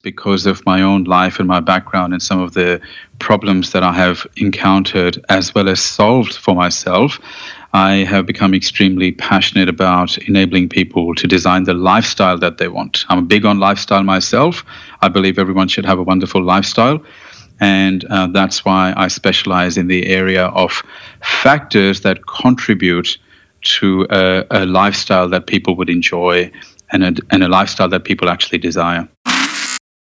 Because of my own life and my background and some of the problems that I have encountered as well as solved for myself, I have become extremely passionate about enabling people to design the lifestyle that they want. I'm big on lifestyle myself. I believe everyone should have a wonderful lifestyle. And that's why I specialize in the area of factors that contribute to a lifestyle that people would enjoy and a lifestyle that people actually desire.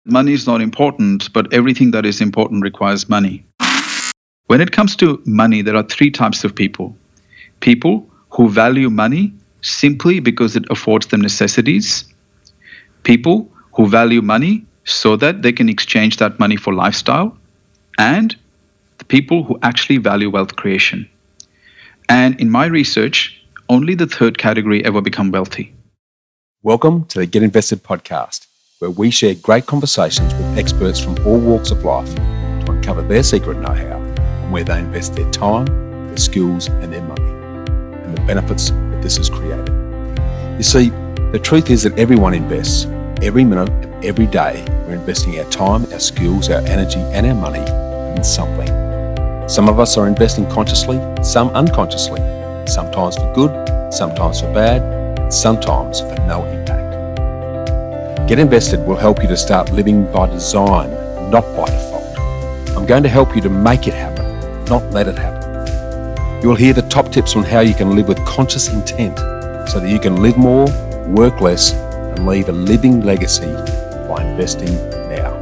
Money is not important, but everything that is important requires money. When it comes to money, there are three types of people. People who value money simply because it affords them necessities. People who value money so that they can exchange that money for lifestyle. And the people who actually value wealth creation. And in my research, only the third category ever become wealthy. Welcome to the Get Invested podcast, where we share great conversations with experts from all walks of life to uncover their secret know-how and where they invest their time, their skills and their money, and the benefits that this has created. You see, the truth is that everyone invests. Every minute of every day, we're investing our time, our skills, our energy and our money in something. Some of us are investing consciously, some unconsciously, sometimes for good, sometimes for bad, and sometimes for no impact. Get Invested will help you to start living by design, not by default. I'm going to help you to make it happen, not let it happen. You'll hear the top tips on how you can live with conscious intent so that you can live more, work less, and leave a living legacy by investing now.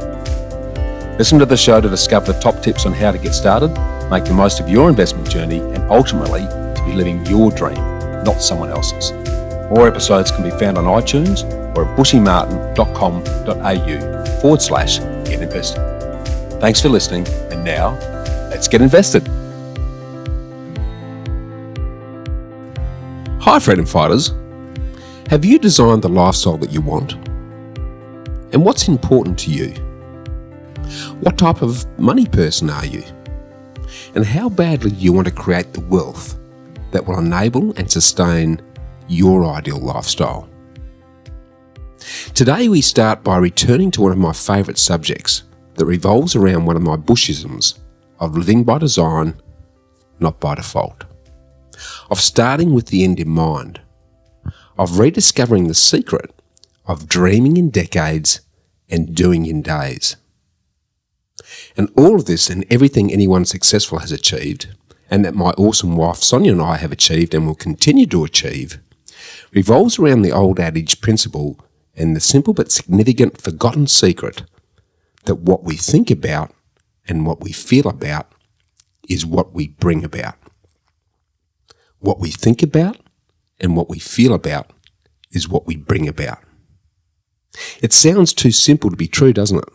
Listen to the show to discover the top tips on how to get started, make the most of your investment journey, and ultimately to be living your dream, not someone else's. More episodes can be found on iTunes or at bushymartin.com.au/get invested. Thanks for listening, and now let's get invested. Hi Freedom Fighters. Have you designed the lifestyle that you want? And what's important to you? What type of money person are you? And how badly do you want to create the wealth that will enable and sustain your ideal lifestyle? Today we start by returning to one of my favourite subjects that revolves around one of my Bushisms of living by design, not by default. Of starting with the end in mind. Of rediscovering the secret of dreaming in decades and doing in days. And all of this and everything anyone successful has achieved, and that my awesome wife Sonia and I have achieved and will continue to achieve, revolves around the old adage principle and the simple but significant forgotten secret that what we think about and what we feel about is what we bring about. What we think about and what we feel about is what we bring about. It sounds too simple to be true, doesn't it?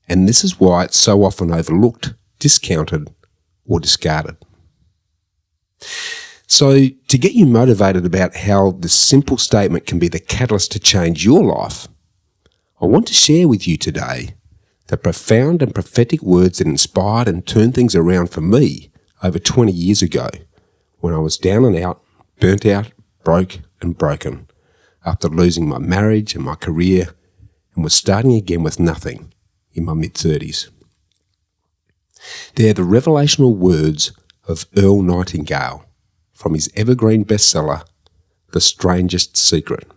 And this is why it's so often overlooked, discounted, or discarded. So, to get you motivated about how this simple statement can be the catalyst to change your life, I want to share with you today the profound and prophetic words that inspired and turned things around for me over 20 years ago when I was down and out, burnt out, broke and broken after losing my marriage and my career and was starting again with nothing in my mid-30s. They're the revelational words of Earl Nightingale from his evergreen bestseller, The Strangest Secret.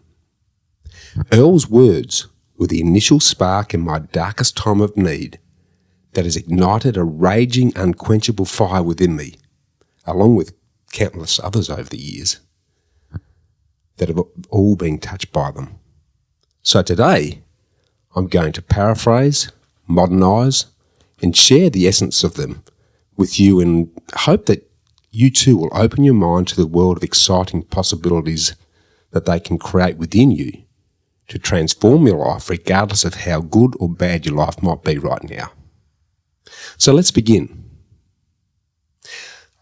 Earl's words were the initial spark in my darkest time of need that has ignited a raging, unquenchable fire within me, along with countless others over the years that have all been touched by them. So today, I'm going to paraphrase, modernise, and share the essence of them with you and hope that you too will open your mind to the world of exciting possibilities that they can create within you to transform your life regardless of how good or bad your life might be right now. So let's begin.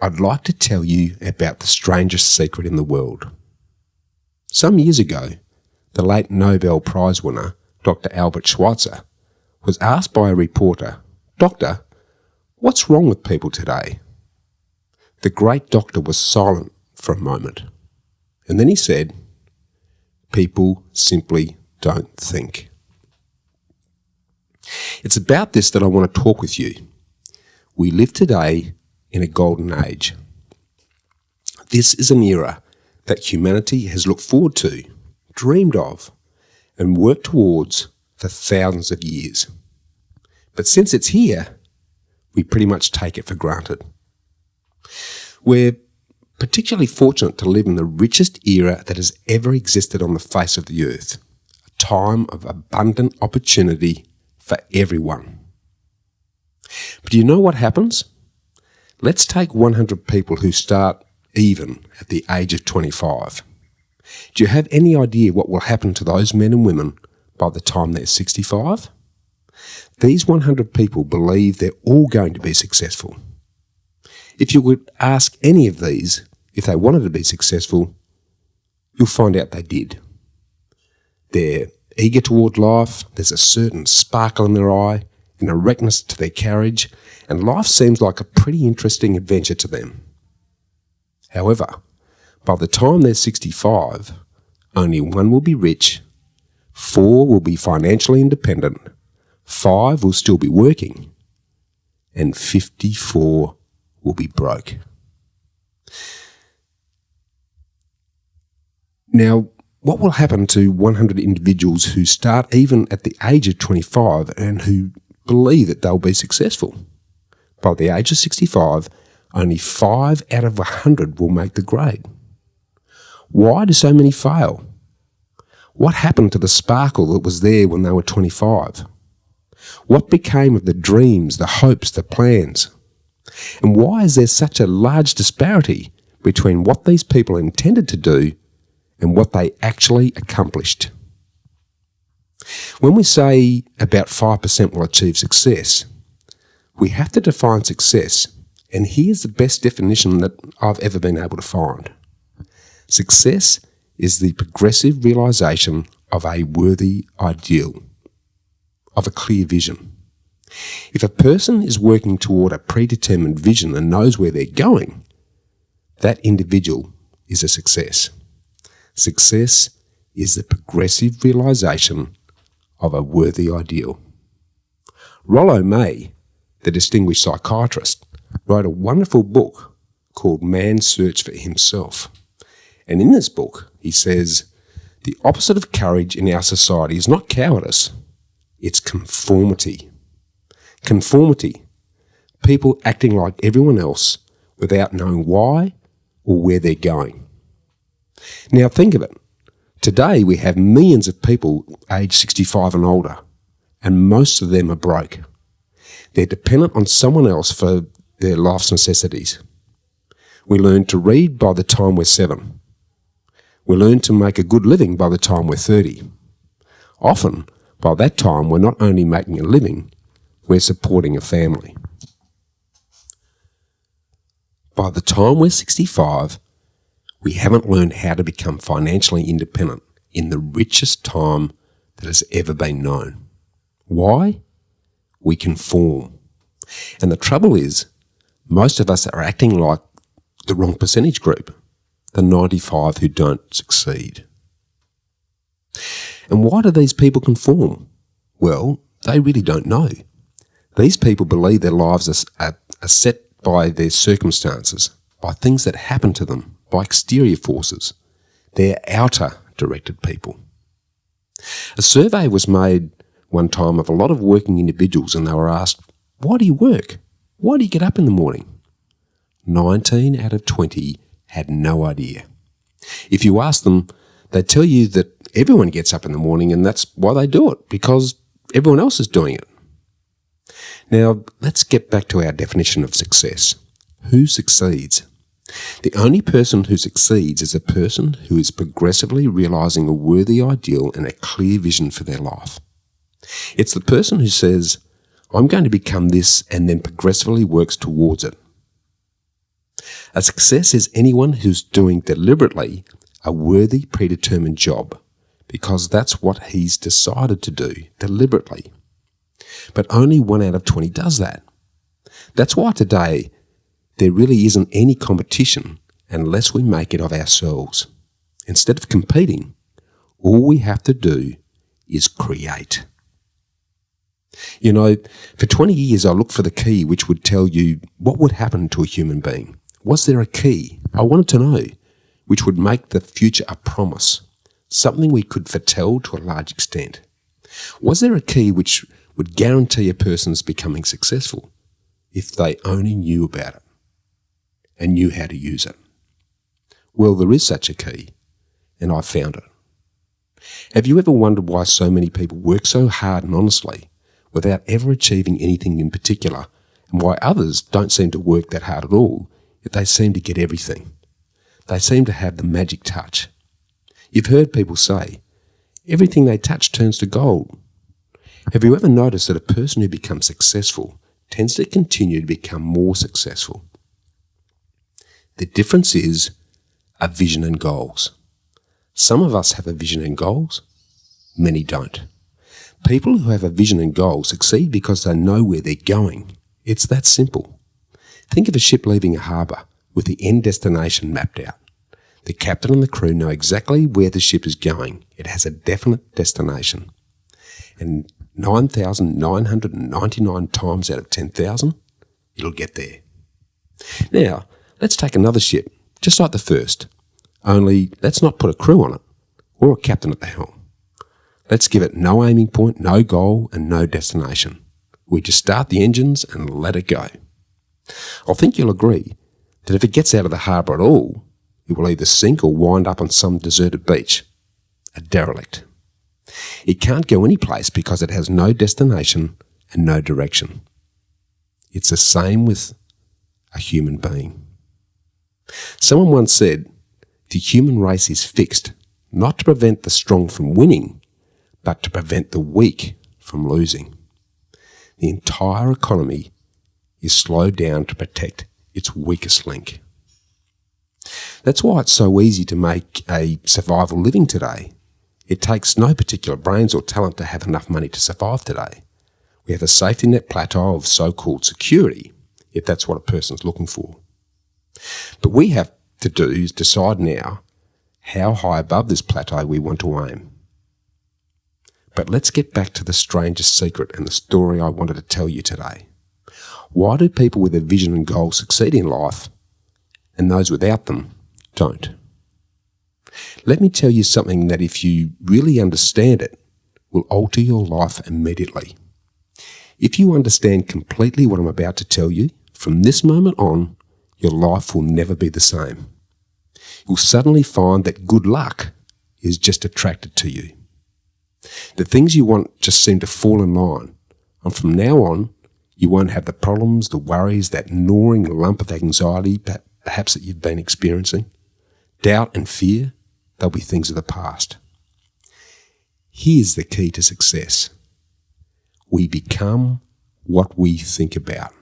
I'd like to tell you about the strangest secret in the world. Some years ago, the late Nobel Prize winner, Dr. Albert Schweitzer, was asked by a reporter, "Doctor, what's wrong with people today?" The great doctor was silent for a moment, and then he said, "People simply don't think." It's about this that I want to talk with you. We live today in a golden age. This is an era that humanity has looked forward to, dreamed of, and worked towards for thousands of years. But since it's here, we pretty much take it for granted. We're particularly fortunate to live in the richest era that has ever existed on the face of the earth, a time of abundant opportunity for everyone. But do you know what happens? Let's take 100 people who start even at the age of 25. Do you have any idea what will happen to those men and women by the time they're 65? These 100 people believe they're all going to be successful. If you would ask any of these if they wanted to be successful, you'll find out they did. They're eager toward life, there's a certain sparkle in their eye, an erectness to their carriage, and life seems like a pretty interesting adventure to them. However, by the time they're 65, only 1 will be rich, 4 will be financially independent, 5 will still be working, and 54 will be broke. Now, what will happen to 100 individuals who start even at the age of 25 and who believe that they'll be successful? By the age of 65, only 5 out of 100 will make the grade. Why do so many fail? What happened to the sparkle that was there when they were 25? What became of the dreams, the hopes, the plans? And why is there such a large disparity between what these people intended to do and what they actually accomplished? When we say about 5% will achieve success, we have to define success, and here's the best definition that I've ever been able to find. Success is the progressive realisation of a worthy ideal, of a clear vision. If a person is working toward a predetermined vision and knows where they're going, that individual is a success. Success is the progressive realisation of a worthy ideal. Rollo May, the distinguished psychiatrist, wrote a wonderful book called Man's Search for Himself. And in this book, he says, the opposite of courage in our society is not cowardice, it's conformity. Conformity. People acting like everyone else without knowing why or where they're going. Now think of it. Today we have millions of people aged 65 and older, and most of them are broke. They're dependent on someone else for their life's necessities. We learn to read by the time we're 7. We learn to make a good living by the time we're 30. Often, by that time, we're not only making a living, we're supporting a family. By the time we're 65, we haven't learned how to become financially independent in the richest time that has ever been known. Why? We conform. And the trouble is, most of us are acting like the wrong percentage group, the 95 who don't succeed. And why do these people conform? Well, they really don't know. These people believe their lives are set by their circumstances, by things that happen to them, by exterior forces. They're outer-directed people. A survey was made one time of a lot of working individuals, and they were asked, why do you work? Why do you get up in the morning? 19 out of 20 had no idea. If you ask them, they tell you that everyone gets up in the morning and that's why they do it, because everyone else is doing it. Now, let's get back to our definition of success. Who succeeds? The only person who succeeds is a person who is progressively realising a worthy ideal and a clear vision for their life. It's the person who says, I'm going to become this, and then progressively works towards it. A success is anyone who's doing deliberately a worthy, predetermined job, because that's what he's decided to do, deliberately. But only 1 out of 20 does that. That's why today there really isn't any competition unless we make it of ourselves. Instead of competing, all we have to do is create. You know, for 20 years I looked for the key which would tell you what would happen to a human being. Was there a key? I wanted to know, which would make the future a promise, something we could foretell to a large extent. Was there a key which would guarantee a person's becoming successful if they only knew about it and knew how to use it? Well, there is such a key, and I found it. Have you ever wondered why so many people work so hard and honestly without ever achieving anything in particular, and why others don't seem to work that hard at all, yet they seem to get everything? They seem to have the magic touch. You've heard people say, everything they touch turns to gold. Have you ever noticed that a person who becomes successful tends to continue to become more successful? The difference is a vision and goals. Some of us have a vision and goals, many don't. People who have a vision and goals succeed because they know where they're going. It's that simple. Think of a ship leaving a harbour with the end destination mapped out. The captain and the crew know exactly where the ship is going. It has a definite destination. And 9,999 times out of 10,000, it'll get there. Now, let's take another ship, just like the first, only let's not put a crew on it or a captain at the helm. Let's give it no aiming point, no goal, and no destination. We just start the engines and let it go. I think you'll agree that if it gets out of the harbour at all, it will either sink or wind up on some deserted beach, a derelict. It can't go any place because it has no destination and no direction. It's the same with a human being. Someone once said, the human race is fixed, not to prevent the strong from winning, but to prevent the weak from losing. The entire economy is slowed down to protect its weakest link. That's why it's so easy to make a survival living today. It takes no particular brains or talent to have enough money to survive today. We have a safety net plateau of so-called security, if that's what a person's looking for. But we have to do is decide now how high above this plateau we want to aim. But let's get back to the strangest secret and the story I wanted to tell you today. Why do people with a vision and goal succeed in life, and those without them don't? Let me tell you something that, if you really understand it, will alter your life immediately. If you understand completely what I'm about to tell you, from this moment on, your life will never be the same. You'll suddenly find that good luck is just attracted to you. The things you want just seem to fall in line, and from now on, you won't have the problems, the worries, that gnawing lump of anxiety perhaps that you've been experiencing. Doubt and fear, they'll be things of the past. Here's the key to success. We become what we think about.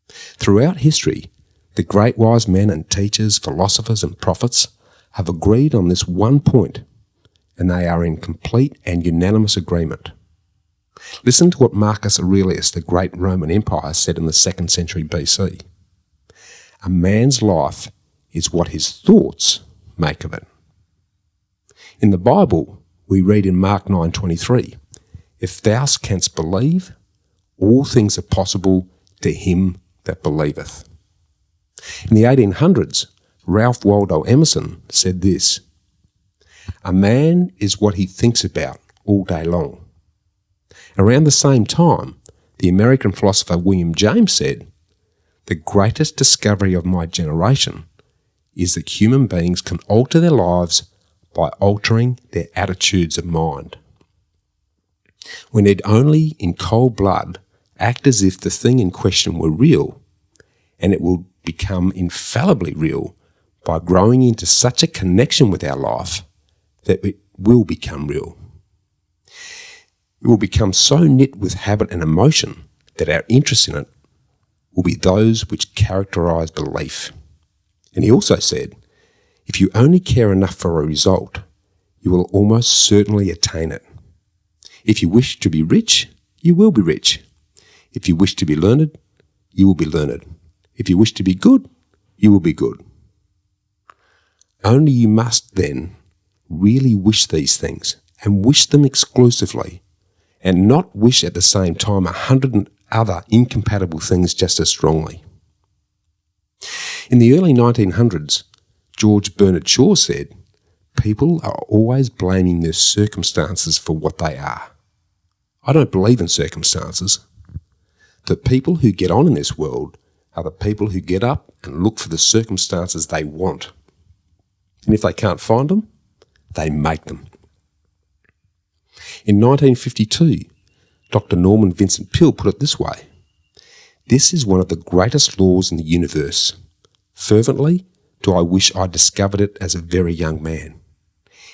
Throughout history, the great wise men and teachers, philosophers and prophets have agreed on this one point, and they are in complete and unanimous agreement. Listen to what Marcus Aurelius, the great Roman Empire, said in the 2nd century BC. A man's life is what his thoughts make of it. In the Bible, we read in Mark 9:23, if thou canst believe, all things are possible to him that believeth. In the 1800s, Ralph Waldo Emerson said this, a man is what he thinks about all day long. Around the same time, the American philosopher William James said, the greatest discovery of my generation is that human beings can alter their lives by altering their attitudes of mind. We need only, in cold blood, act as if the thing in question were real, and it will become infallibly real by growing into such a connection with our life that it will become real. It will become so knit with habit and emotion that our interest in it will be those which characterise belief. And he also said, if you only care enough for a result, you will almost certainly attain it. If you wish to be rich, you will be rich. If you wish to be learned, you will be learned. If you wish to be good, you will be good. Only you must then really wish these things, and wish them exclusively, and not wish at the same time 100 other incompatible things just as strongly. In the early 1900s, George Bernard Shaw said, "People are always blaming their circumstances for what they are." I don't believe in circumstances. The people who get on in this world are the people who get up and look for the circumstances they want. And if they can't find them, they make them. In 1952, Dr. Norman Vincent Peale put it this way: "This is one of the greatest laws in the universe. Fervently do I wish I discovered it as a very young man.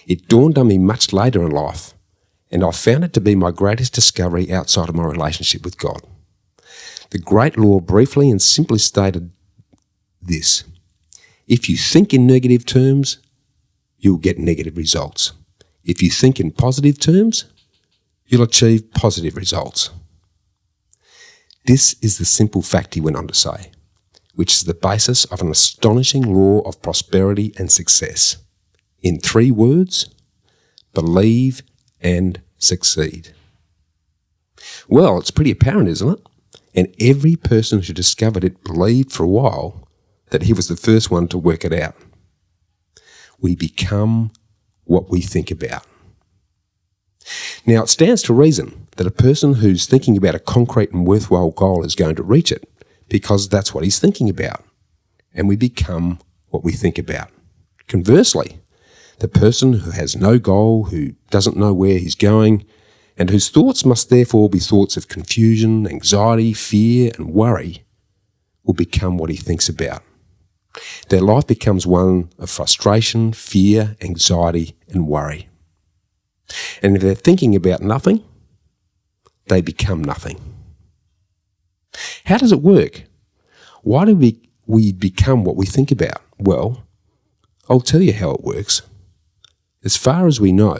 It dawned on me much later in life, and I found it to be my greatest discovery outside of my relationship with God. The great law briefly and simply stated this: if you think in negative terms, you'll get negative results. If you think in positive terms, you'll achieve positive results." This is the simple fact he went on to say, which is the basis of an astonishing law of prosperity and success. In 3 words: believe and succeed. Well, it's pretty apparent, isn't it? And every person who discovered it believed for a while that he was the first one to work it out. We become what we think about. Now, it stands to reason that a person who's thinking about a concrete and worthwhile goal is going to reach it, because that's what he's thinking about. And we become what we think about. Conversely, the person who has no goal, who doesn't know where he's going, and whose thoughts must therefore be thoughts of confusion, anxiety, fear, and worry, will become what he thinks about. Their life becomes one of frustration, fear, anxiety, and worry. And if they're thinking about nothing, they become nothing. How does it work? Why do we become what we think about? Well, I'll tell you how it works. As far as we know.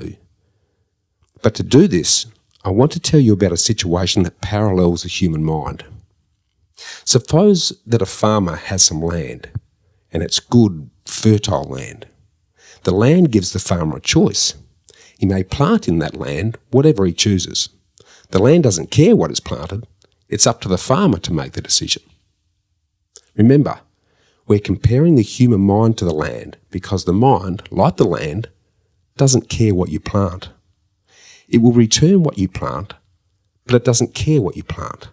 But to do this, I want to tell you about a situation that parallels the human mind. Suppose that a farmer has some land, and it's good, fertile land. The land gives the farmer a choice. He may plant in that land whatever he chooses. The land doesn't care what is planted. It's up to the farmer to make the decision. Remember, we're comparing the human mind to the land because the mind, like the land, doesn't care what you plant. It will return what you plant, but it doesn't care what you plant.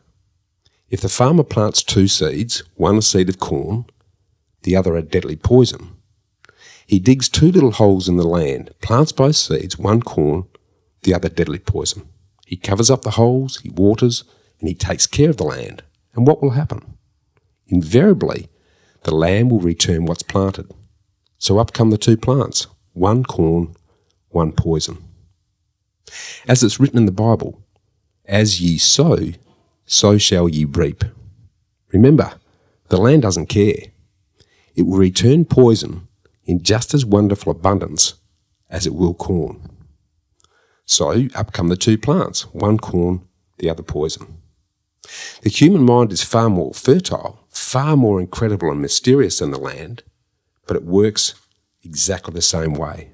If the farmer plants 2 seeds, one a seed of corn, the other a deadly poison, he digs 2 little holes in the land, plants both seeds, one corn, the other deadly poison. He covers up the holes, he waters, and he takes care of the land. And what will happen? Invariably, the land will return what's planted. So up come the 2 plants, one corn, one poison. As it's written in the Bible, as ye sow, so shall ye reap. Remember, the land doesn't care. It will return poison in just as wonderful abundance as it will corn. So up come the 2 plants, one corn, the other poison. The human mind is far more fertile, far more incredible and mysterious than the land, but it works exactly the same way.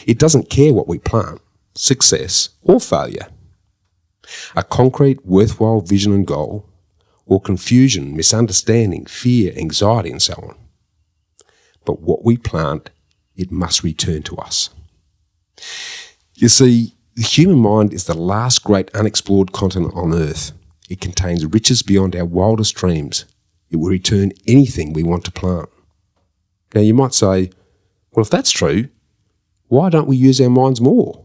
It doesn't care what we plant, success or failure. A concrete, worthwhile vision and goal, or confusion, misunderstanding, fear, anxiety, and so on. But what we plant, it must return to us. You see, the human mind is the last great unexplored continent on Earth. It contains riches beyond our wildest dreams. It will return anything we want to plant. Now you might say, well, if that's true, why don't we use our minds more?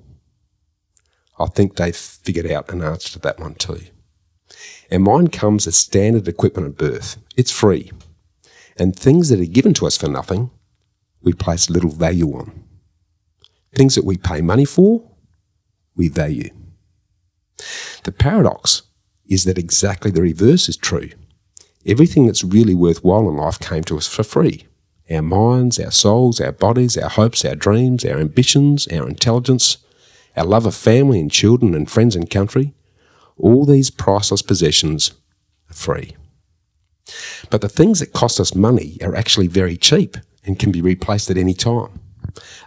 I think they've figured out an answer to that one too. Our mind comes as standard equipment at birth. It's free. And things that are given to us for nothing, we place little value on. Things that we pay money for, we value. The paradox is that exactly the reverse is true. Everything that's really worthwhile in life came to us for free. Our minds, our souls, our bodies, our hopes, our dreams, our ambitions, our intelligence, our love of family and children and friends and country, all these priceless possessions are free. But the things that cost us money are actually very cheap and can be replaced at any time.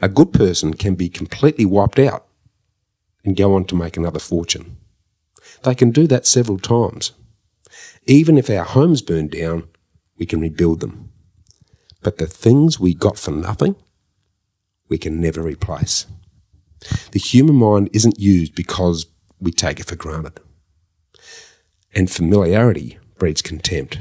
A good person can be completely wiped out and go on to make another fortune. They can do that several times. Even if our homes burn down, we can rebuild them. But the things we got for nothing, we can never replace. The human mind isn't used because we take it for granted. And familiarity breeds contempt.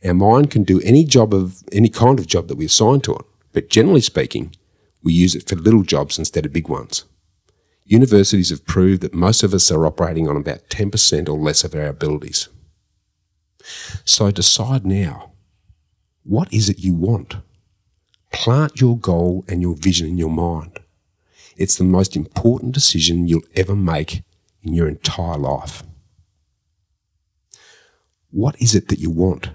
Our mind can do any kind of job that we assign to it, but generally speaking, we use it for little jobs instead of big ones. Universities have proved that most of us are operating on about 10% or less of our abilities. So decide now, what is it you want? Plant your goal and your vision in your mind. It's the most important decision you'll ever make in your entire life. What is it that you want?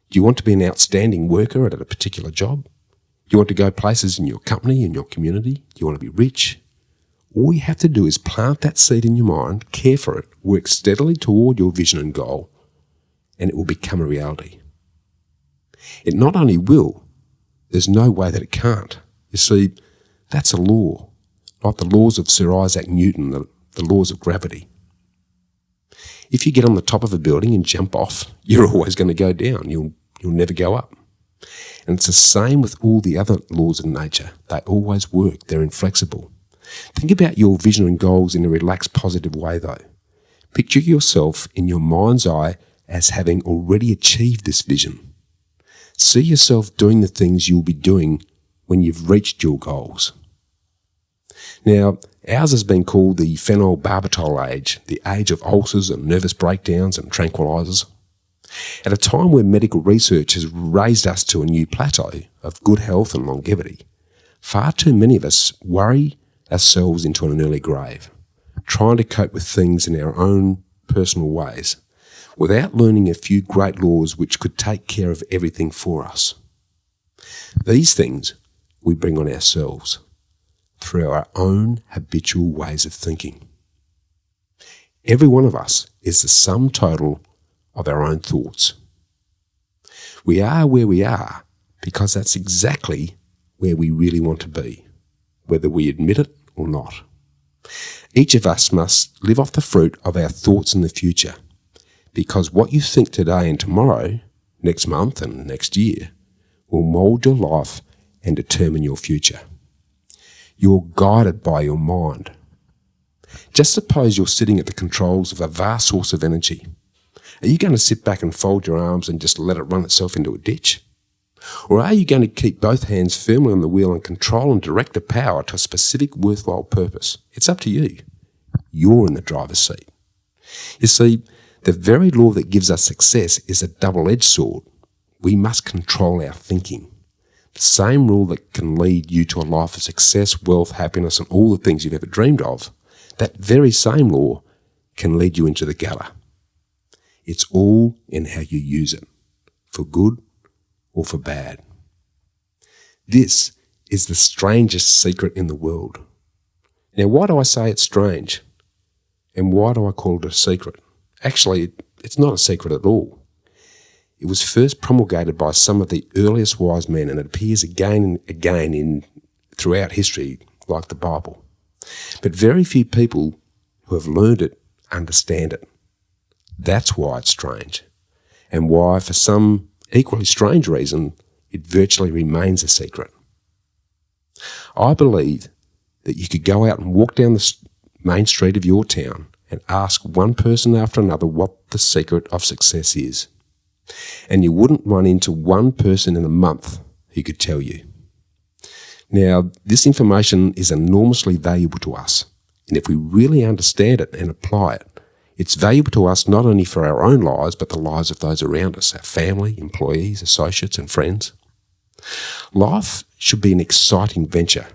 Do you want to be an outstanding worker at a particular job? Do you want to go places in your company, in your community? Do you want to be rich? All you have to do is plant that seed in your mind, care for it, work steadily toward your vision and goal, and it will become a reality. It not only will, there's no way that it can't. You see, that's a law, like the laws of Sir Isaac Newton, the laws of gravity. If you get on the top of a building and jump off, you're always going to go down. You'll never go up. And it's the same with all the other laws of nature. They always work. They're inflexible. Think about your vision and goals in a relaxed, positive way, though. Picture yourself in your mind's eye as having already achieved this vision. See yourself doing the things you'll be doing when you've reached your goals. Now, ours has been called the phenobarbital age, the age of ulcers and nervous breakdowns and tranquilizers. At a time where medical research has raised us to a new plateau of good health and longevity, far too many of us worry ourselves into an early grave, trying to cope with things in our own personal ways, without learning a few great laws which could take care of everything for us. These things we bring on ourselves through our own habitual ways of thinking. Every one of us is the sum total of our own thoughts. We are where we are because that's exactly where we really want to be, whether we admit it or not. Each of us must live off the fruit of our thoughts in the future, because what you think today and tomorrow, next month and next year, will mould your life and determine your future. You're guided by your mind. Just suppose you're sitting at the controls of a vast source of energy. Are you going to sit back and fold your arms and just let it run itself into a ditch? Or are you going to keep both hands firmly on the wheel and control and direct the power to a specific worthwhile purpose? It's up to you. You're in the driver's seat. You see, the very law that gives us success is a double-edged sword. We must control our thinking. The same rule that can lead you to a life of success, wealth, happiness, and all the things you've ever dreamed of, that very same law can lead you into the gutter. It's all in how you use it, for good or for bad. This is the strangest secret in the world. Now, why do I say it's strange? And why do I call it a secret? Actually, it's not a secret at all. It was first promulgated by some of the earliest wise men, and it appears again and again throughout history, like the Bible. But very few people who have learned it understand it. That's why it's strange, and why, for some equally strange reason, it virtually remains a secret. I believe that you could go out and walk down the main street of your town and ask one person after another what the secret of success is, and you wouldn't run into one person in a month who could tell you. Now, this information is enormously valuable to us, and if we really understand it and apply it, it's valuable to us not only for our own lives, but the lives of those around us, our family, employees, associates, and friends. Life should be an exciting venture.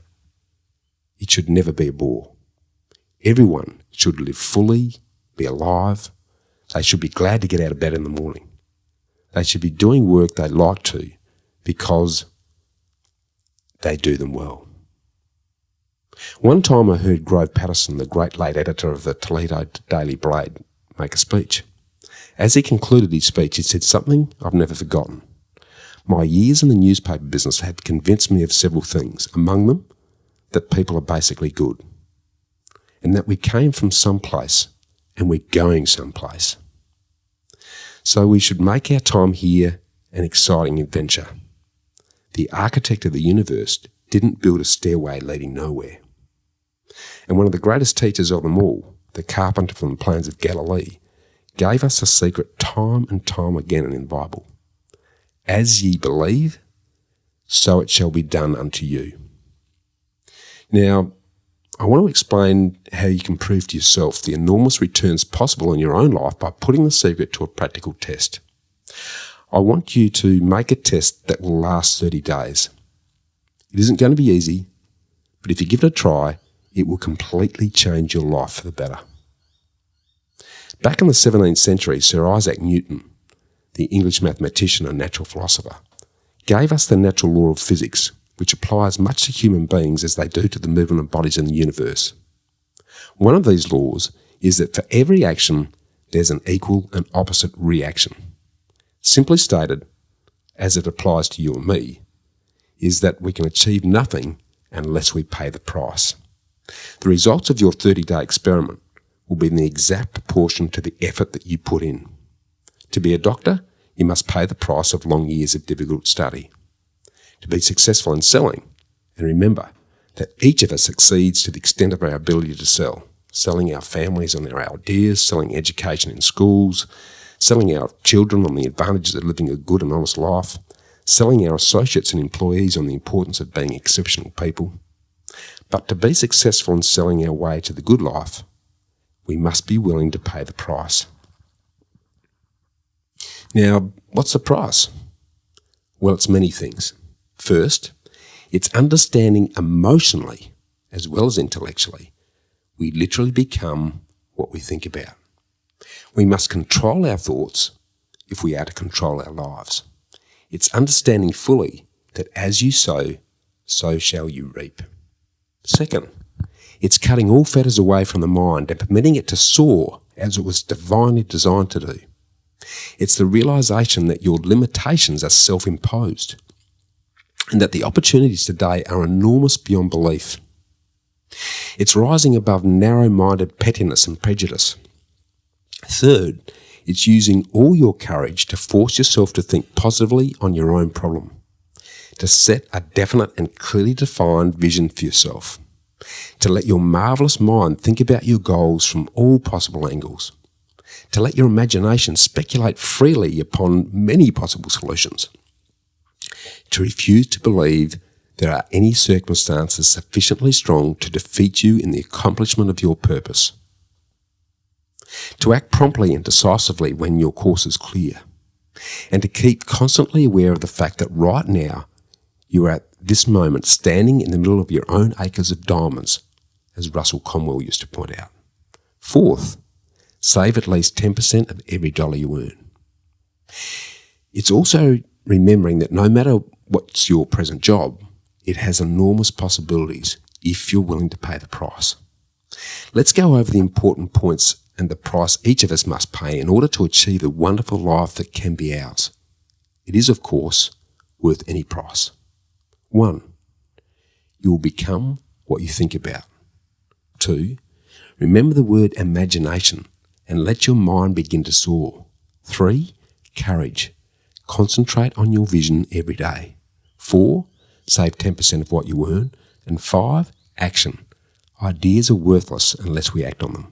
It should never be a bore. Everyone should live fully, be alive. They should be glad to get out of bed in the morning. They should be doing work they like to because they do them well. One time I heard Grove Patterson, the great late editor of the Toledo Daily Blade, make a speech. As he concluded his speech, he said something I've never forgotten. My years in the newspaper business have convinced me of several things, among them that people are basically good, and that we came from some place and we're going someplace. So we should make our time here an exciting adventure. The architect of the universe didn't build a stairway leading nowhere. And one of the greatest teachers of them all, the carpenter from the plains of Galilee, gave us a secret time and time again in the Bible. As ye believe, so it shall be done unto you. Now, I want to explain how you can prove to yourself the enormous returns possible in your own life by putting the secret to a practical test. I want you to make a test that will last 30 days. It isn't going to be easy, but if you give it a try, it will completely change your life for the better. Back in the 17th century, Sir Isaac Newton, the English mathematician and natural philosopher, gave us the natural law of physics, which applies much to human beings as they do to the movement of bodies in the universe. One of these laws is that for every action, there's an equal and opposite reaction. Simply stated, as it applies to you and me, is that we can achieve nothing unless we pay the price. The results of your 30-day experiment will be in the exact proportion to the effort that you put in. To be a doctor, you must pay the price of long years of difficult study. To be successful in selling, and remember that each of us succeeds to the extent of our ability to sell, selling our families on our ideas, selling education in schools, selling our children on the advantages of living a good and honest life, selling our associates and employees on the importance of being exceptional people. But to be successful in selling our way to the good life, we must be willing to pay the price. Now, what's the price? Well, it's many things. First, it's understanding emotionally as well as intellectually. We literally become what we think about. We must control our thoughts if we are to control our lives. It's understanding fully that as you sow, so shall you reap. Second, it's cutting all fetters away from the mind and permitting it to soar as it was divinely designed to do. It's the realization that your limitations are self-imposed and that the opportunities today are enormous beyond belief. It's rising above narrow-minded pettiness and prejudice. Third, it's using all your courage to force yourself to think positively on your own problem, to set a definite and clearly defined vision for yourself, to let your marvellous mind think about your goals from all possible angles, to let your imagination speculate freely upon many possible solutions, to refuse to believe there are any circumstances sufficiently strong to defeat you in the accomplishment of your purpose, to act promptly and decisively when your course is clear, and to keep constantly aware of the fact that right now you are at this moment standing in the middle of your own acres of diamonds, as Russell Conwell used to point out. Fourth, save at least 10% of every dollar you earn. It's also remembering that no matter what's your present job, it has enormous possibilities if you're willing to pay the price. Let's go over the important points and the price each of us must pay in order to achieve the wonderful life that can be ours. It is, of course, worth any price. 1. You will become what you think about. 2. Remember the word imagination and let your mind begin to soar. 3. Courage. Concentrate on your vision every day. 4. Save 10% of what you earn. And 5. Action. Ideas are worthless unless we act on them.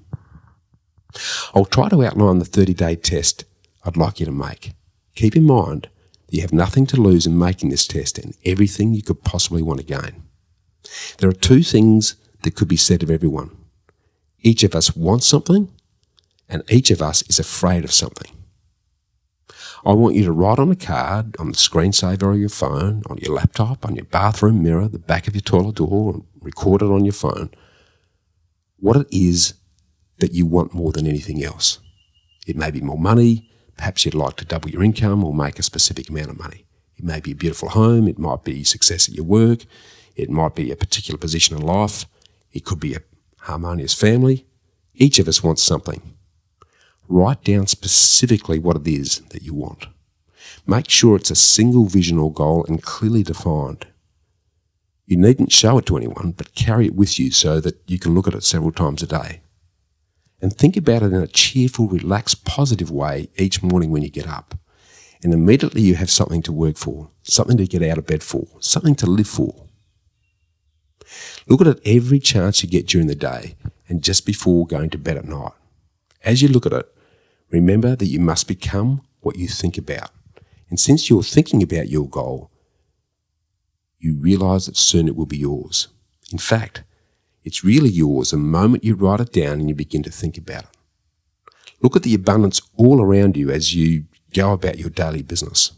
I'll try to outline the 30-day test I'd like you to make. Keep in mind that you have nothing to lose in making this test and everything you could possibly want to gain. There are 2 things that could be said of everyone. Each of us wants something, and each of us is afraid of something. I want you to write on a card, on the screensaver of your phone, on your laptop, on your bathroom mirror, the back of your toilet door, and record it on your phone, what it is that you want more than anything else. It may be more money, perhaps you'd like to double your income or make a specific amount of money. It may be a beautiful home, it might be success at your work, it might be a particular position in life, it could be a harmonious family. Each of us wants something. Write down specifically what it is that you want. Make sure it's a single vision or goal and clearly defined. You needn't show it to anyone, but carry it with you so that you can look at it several times a day. and think about it in a cheerful, relaxed, positive way each morning when you get up. And immediately you have something to work for, something to get out of bed for, something to live for. Look at it every chance you get during the day and just before going to bed at night. As you look at it, remember that you must become what you think about. And since you're thinking about your goal, you realise that soon it will be yours. In fact, it's really yours the moment you write it down and you begin to think about it. Look at the abundance all around you as you go about your daily business.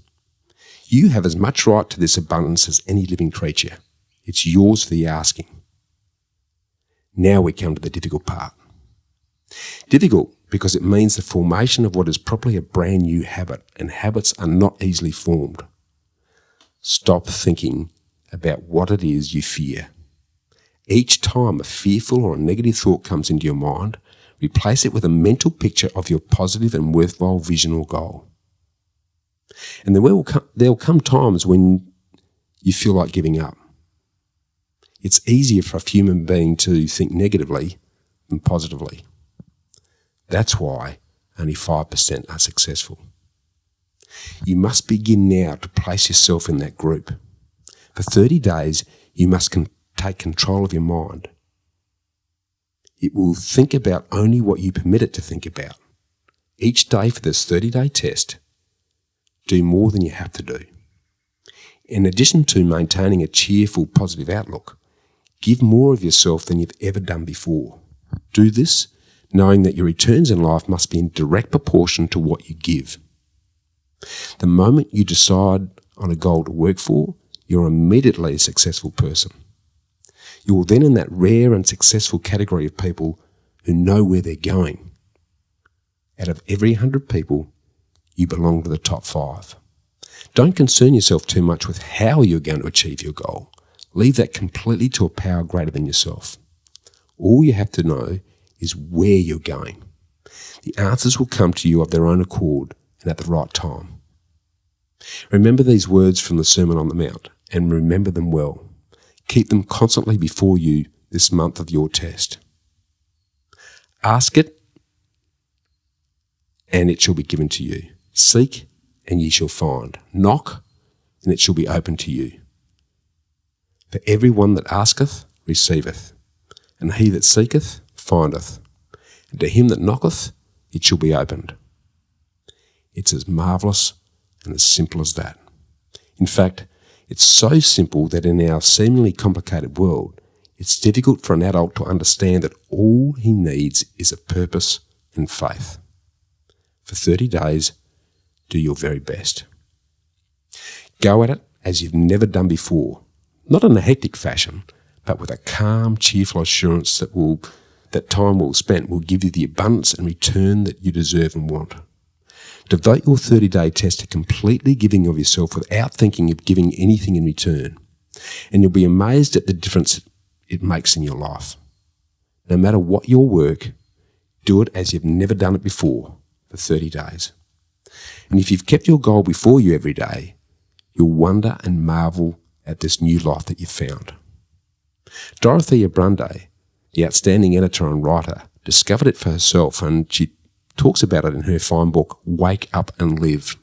You have as much right to this abundance as any living creature. It's yours for the asking. Now we come to the difficult part. Difficult because it means the formation of what is probably a brand new habit, and habits are not easily formed. Stop thinking about what it is you fear. Each time a fearful or a negative thought comes into your mind, replace it with a mental picture of your positive and worthwhile vision or goal. And there will come times when you feel like giving up. It's easier for a human being to think negatively than positively. That's why only 5% are successful. You must begin now to place yourself in that group. For 30 days, you must take control of your mind. It will think about only what you permit it to think about. Each day for this 30-day test, do more than you have to do. In addition to maintaining a cheerful, positive outlook, give more of yourself than you've ever done before. Do this knowing that your returns in life must be in direct proportion to what you give. The moment you decide on a goal to work for, you're immediately a successful person. You're then in that rare and successful category of people who know where they're going. Out of every 100 people, you belong to the top 5. Don't concern yourself too much with how you're going to achieve your goal. Leave that completely to a power greater than yourself. All you have to know is where you're going. The answers will come to you of their own accord and at the right time. Remember these words from the Sermon on the Mount, and remember them well. Keep them constantly before you this month of your test. Ask it, and it shall be given to you. Seek, and ye shall find. Knock, and it shall be opened to you. For every one that asketh, receiveth, and he that seeketh, findeth, and to him that knocketh, it shall be opened. It's as marvellous and as simple as that. In fact, it's so simple that in our seemingly complicated world, it's difficult for an adult to understand that all he needs is a purpose and faith. For 30 days, do your very best. Go at it as you've never done before, not in a hectic fashion, but with a calm, cheerful assurance that time well spent will give you the abundance and return that you deserve and want. Devote your 30-day test to completely giving of yourself without thinking of giving anything in return, and you'll be amazed at the difference it makes in your life. No matter what your work, do it as you've never done it before for 30 days. And if you've kept your goal before you every day, you'll wonder and marvel at this new life that you've found. Dorothea Brande, the outstanding editor and writer, discovered it for herself, and she talks about it in her fine book, Wake Up and Live.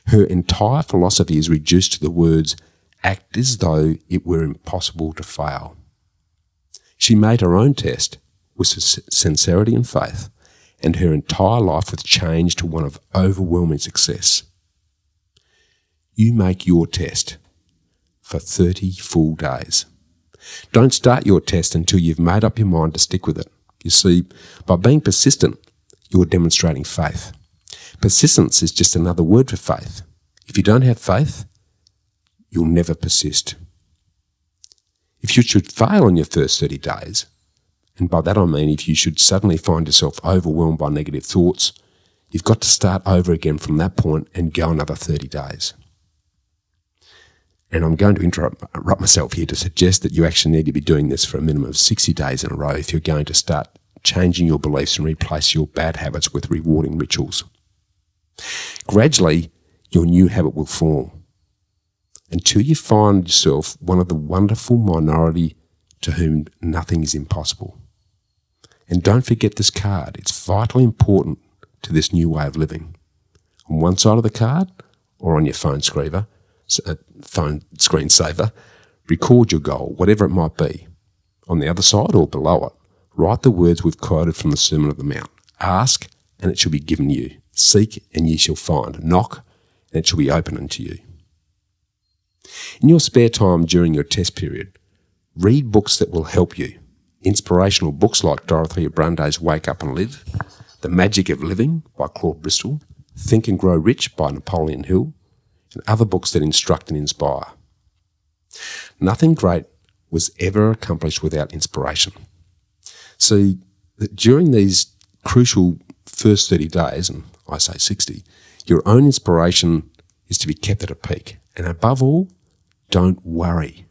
Her entire philosophy is reduced to the words, act as though it were impossible to fail. She made her own test with sincerity and faith, and her entire life was changed to one of overwhelming success. You make your test for 30 full days. Don't start your test until you've made up your mind to stick with it. You see, by being persistent, you're demonstrating faith. Persistence is just another word for faith. If you don't have faith, you'll never persist. If you should fail on your first 30 days, and by that I mean if you should suddenly find yourself overwhelmed by negative thoughts, you've got to start over again from that point and go another 30 days. And I'm going to interrupt myself here to suggest that you actually need to be doing this for a minimum of 60 days in a row if you're going to start changing your beliefs and replace your bad habits with rewarding rituals. Gradually, your new habit will form until you find yourself one of the wonderful minority to whom nothing is impossible. And don't forget this card. It's vitally important to this new way of living. On one side of the card, or on your phone screensaver, record your goal, whatever it might be. On the other side or below it, write the words we've quoted from the Sermon on the Mount. Ask, and it shall be given you. Seek, and ye shall find. Knock, and it shall be opened unto you. In your spare time during your test period, read books that will help you. Inspirational books like Dorothea Brunde's Wake Up and Live, The Magic of Living by Claude Bristol, Think and Grow Rich by Napoleon Hill, and other books that instruct and inspire. Nothing great was ever accomplished without inspiration. See, during these crucial first 30 days, and I say 60, your own inspiration is to be kept at a peak. And above all, don't worry.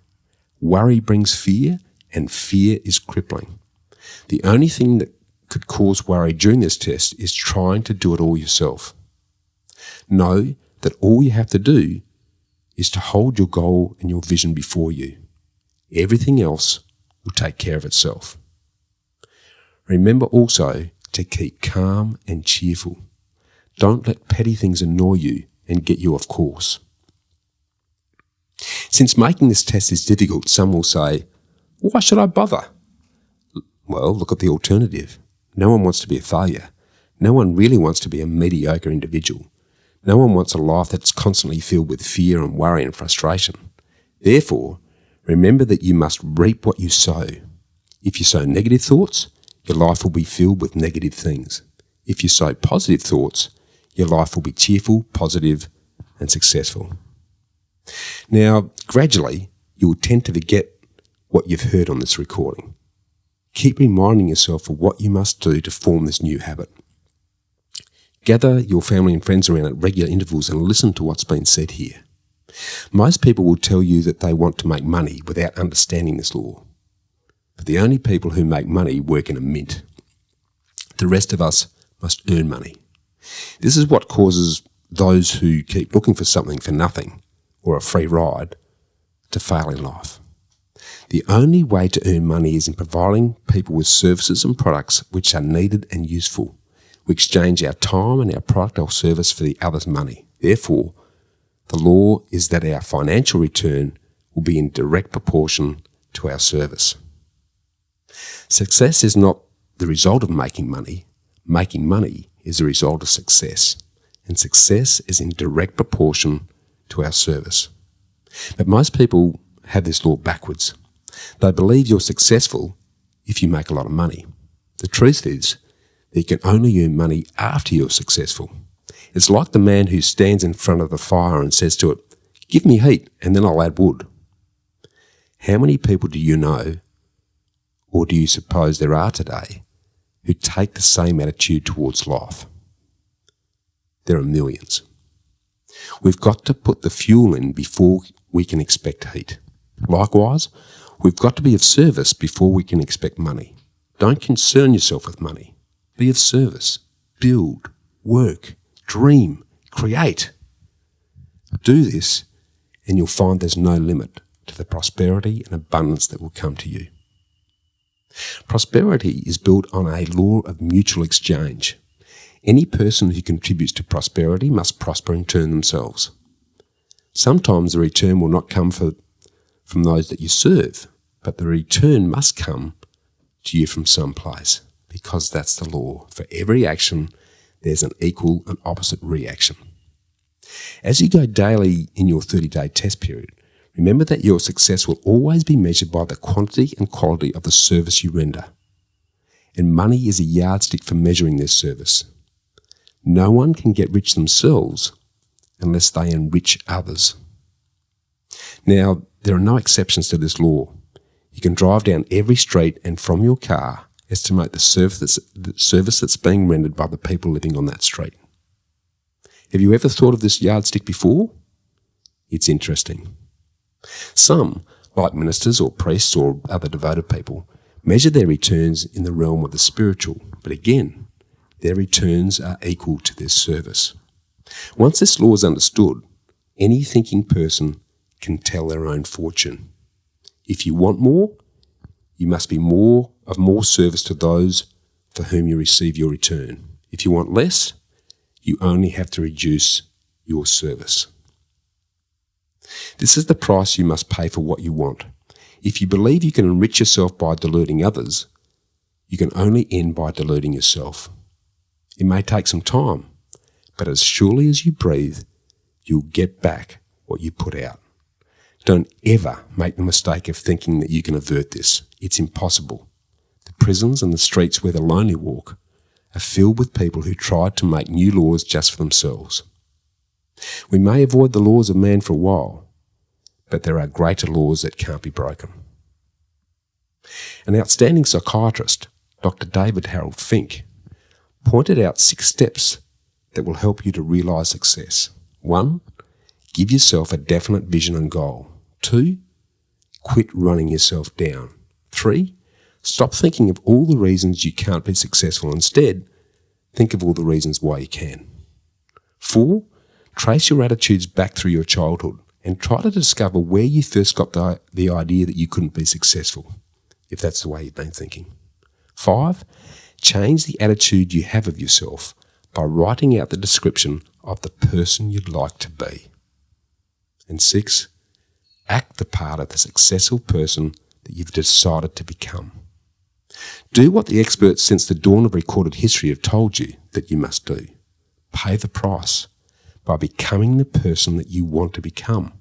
Worry brings fear, and fear is crippling. The only thing that could cause worry during this test is trying to do it all yourself. Know that all you have to do is to hold your goal and your vision before you. Everything else will take care of itself. Remember also to keep calm and cheerful. Don't let petty things annoy you and get you off course. Since making this test is difficult, some will say, why should I bother? Well, look at the alternative. No one wants to be a failure. No one really wants to be a mediocre individual. No one wants a life that's constantly filled with fear and worry and frustration. Therefore, remember that you must reap what you sow. If you sow negative thoughts, your life will be filled with negative things. If you sow positive thoughts, your life will be cheerful, positive, and successful. Now, gradually, you will tend to forget what you've heard on this recording. Keep reminding yourself of what you must do to form this new habit. Gather your family and friends around at regular intervals and listen to what's been said here. Most people will tell you that they want to make money without understanding this law. But the only people who make money work in a mint. The rest of us must earn money. This is what causes those who keep looking for something for nothing, or a free ride, to fail in life. The only way to earn money is in providing people with services and products which are needed and useful. We exchange our time and our product or service for the other's money. Therefore, the law is that our financial return will be in direct proportion to our service. Success is not the result of making money. Making money is the result of success. And success is in direct proportion to our service. But most people have this law backwards. They believe you're successful if you make a lot of money. The truth is that you can only earn money after you're successful. It's like the man who stands in front of the fire and says to it, give me heat and then I'll add wood. How many people do you know, or do you suppose there are today, who take the same attitude towards life? There are millions. We've got to put the fuel in before we can expect heat. Likewise, we've got to be of service before we can expect money. Don't concern yourself with money. Be of service. Build, work, dream, create. Do this and you'll find there's no limit to the prosperity and abundance that will come to you. Prosperity is built on a law of mutual exchange. Any person who contributes to prosperity must prosper in turn themselves. Sometimes the return will not come from those that you serve, but the return must come to you from some place, because that's the law. For every action, there's an equal and opposite reaction. As you go daily in your 30-day test period, remember that your success will always be measured by the quantity and quality of the service you render. And money is a yardstick for measuring this service. No one can get rich themselves unless they enrich others. Now, there are no exceptions to this law. You can drive down every street and from your car estimate the service that's being rendered by the people living on that street. Have you ever thought of this yardstick before? It's interesting. Some, like ministers or priests or other devoted people, measure their returns in the realm of the spiritual, but again, their returns are equal to their service. Once this law is understood, any thinking person can tell their own fortune. If you want more, you must be more service to those for whom you receive your return. If you want less, you only have to reduce your service. This is the price you must pay for what you want. If you believe you can enrich yourself by deluding others, you can only end by deluding yourself. It may take some time, but as surely as you breathe, you'll get back what you put out. Don't ever make the mistake of thinking that you can avert this. It's impossible. The prisons and the streets where the lonely walk are filled with people who tried to make new laws just for themselves. We may avoid the laws of man for a while, but there are greater laws that can't be broken. An outstanding psychiatrist, Dr. David Harold Fink, pointed out 6 steps that will help you to realise success. 1. Give yourself a definite vision and goal. 2. Quit running yourself down. 3. Stop thinking of all the reasons you can't be successful. Instead, think of all the reasons why you can. 4. Trace your attitudes back through your childhood and try to discover where you first got the idea that you couldn't be successful, if that's the way you've been thinking. 5. Change the attitude you have of yourself by writing out the description of the person you'd like to be. And 6. Act the part of the successful person that you've decided to become. Do what the experts since the dawn of recorded history have told you that you must do. Pay the price by becoming the person that you want to become.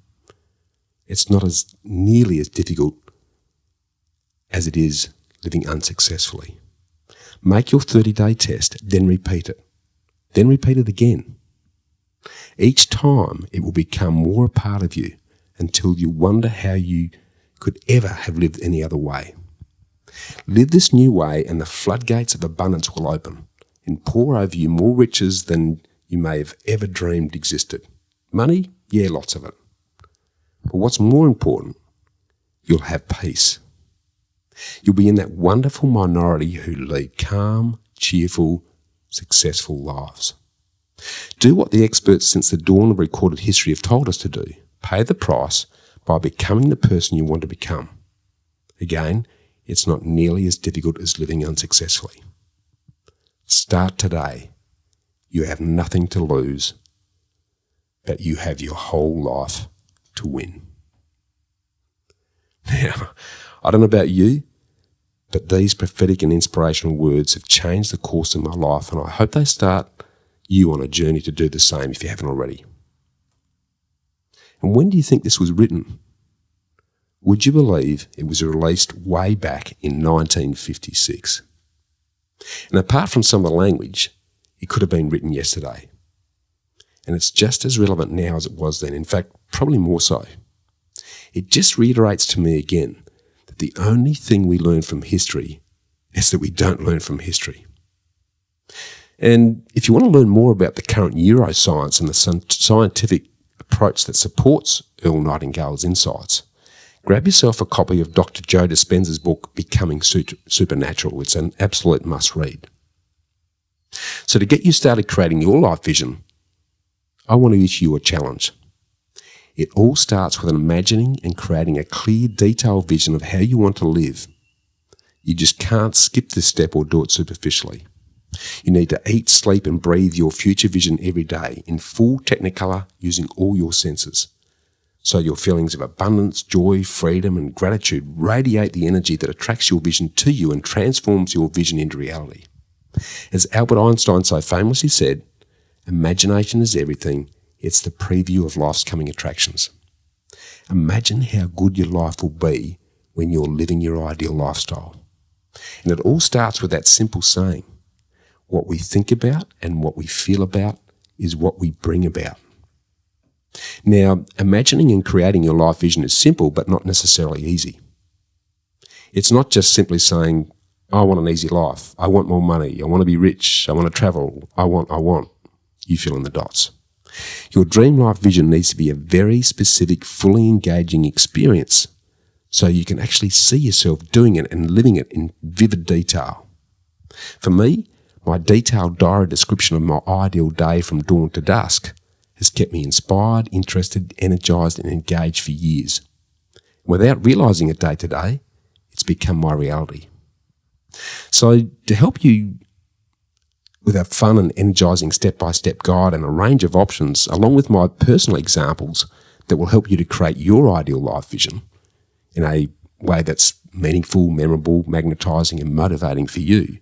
It's not as nearly as difficult as it is living unsuccessfully. Make your 30-day test, then repeat it. Then repeat it again. Each time it will become more a part of you until you wonder how you could ever have lived any other way. Live this new way and the floodgates of abundance will open and pour over you more riches than you may have ever dreamed existed. Money? Yeah, lots of it. But what's more important, you'll have peace. You'll be in that wonderful minority who lead calm, cheerful, successful lives. Do what the experts since the dawn of recorded history have told us to do. Pay the price by becoming the person you want to become. Again, it's not nearly as difficult as living unsuccessfully. Start today. You have nothing to lose, but you have your whole life to win. Now, I don't know about you, but these prophetic and inspirational words have changed the course of my life, and I hope they start you on a journey to do the same if you haven't already. And when do you think this was written? Would you believe it was released way back in 1956? And apart from some of the language, it could have been written yesterday. And it's just as relevant now as it was then, in fact, probably more so. It just reiterates to me again that the only thing we learn from history is that we don't learn from history. And if you want to learn more about the current neuroscience and the scientific approach that supports Earl Nightingale's insights, grab yourself a copy of Dr. Joe Dispenza's book, Becoming Supernatural. It's an absolute must-read. So to get you started creating your life vision, I want to issue you a challenge. It all starts with imagining and creating a clear, detailed vision of how you want to live. You just can't skip this step or do it superficially. You need to eat, sleep and breathe your future vision every day in full technicolor using all your senses. So your feelings of abundance, joy, freedom and gratitude radiate the energy that attracts your vision to you and transforms your vision into reality. As Albert Einstein so famously said, imagination is everything. It's the preview of life's coming attractions. Imagine how good your life will be when you're living your ideal lifestyle. And it all starts with that simple saying, what we think about and what we feel about is what we bring about. Now, imagining and creating your life vision is simple, but not necessarily easy. It's not just simply saying, I want an easy life. I want more money. I want to be rich. I want to travel. I want. You fill in the dots. Your dream life vision needs to be a very specific, fully engaging experience so you can actually see yourself doing it and living it in vivid detail. For me, my detailed diary description of my ideal day from dawn to dusk has kept me inspired, interested, energized and engaged for years. Without realizing it day to day, it's become my reality. So to help you with a fun and energising step-by-step guide and a range of options, along with my personal examples that will help you to create your ideal life vision in a way that's meaningful, memorable, magnetising and motivating for you.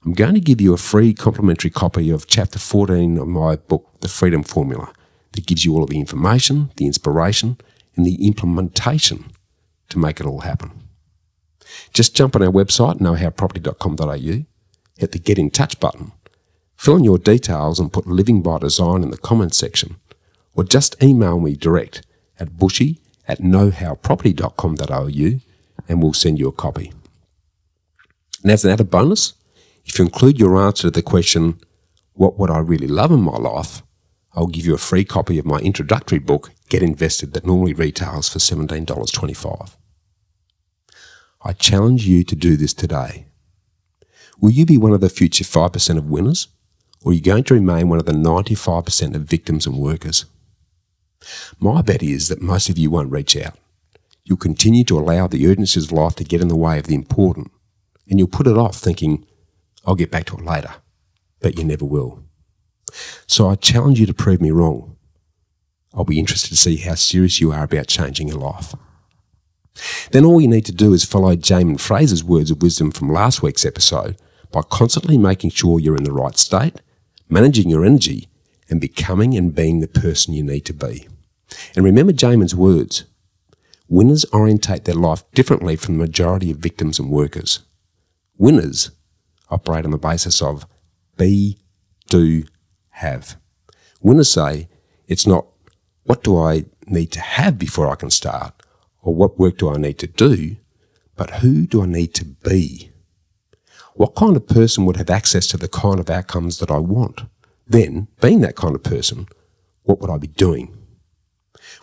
I'm going to give you a free complimentary copy of Chapter 14 of my book, The Freedom Formula, that gives you all of the information, the inspiration and the implementation to make it all happen. Just jump on our website, knowhowproperty.com.au, hit the Get in Touch button, fill in your details and put Living by Design in the comments section, or just email me direct at bushy@knowhowproperty.com.au and we'll send you a copy. And as an added bonus, if you include your answer to the question, what would I really love in my life, I'll give you a free copy of my introductory book, Get Invested, that normally retails for $17.25. I challenge you to do this today. Will you be one of the future 5% of winners, or are you going to remain one of the 95% of victims and workers? My bet is that most of you won't reach out. You'll continue to allow the urgencies of life to get in the way of the important, and you'll put it off thinking, I'll get back to it later, but you never will. So I challenge you to prove me wrong. I'll be interested to see how serious you are about changing your life. Then all you need to do is follow Jamin Fraser's words of wisdom from last week's episode by constantly making sure you're in the right state, managing your energy, and becoming and being the person you need to be. And remember Jamin's words, winners orientate their life differently from the majority of victims and workers. Winners operate on the basis of be, do, have. Winners say, it's not what do I need to have before I can start, or what work do I need to do, but who do I need to be? What kind of person would have access to the kind of outcomes that I want? Then, being that kind of person, what would I be doing?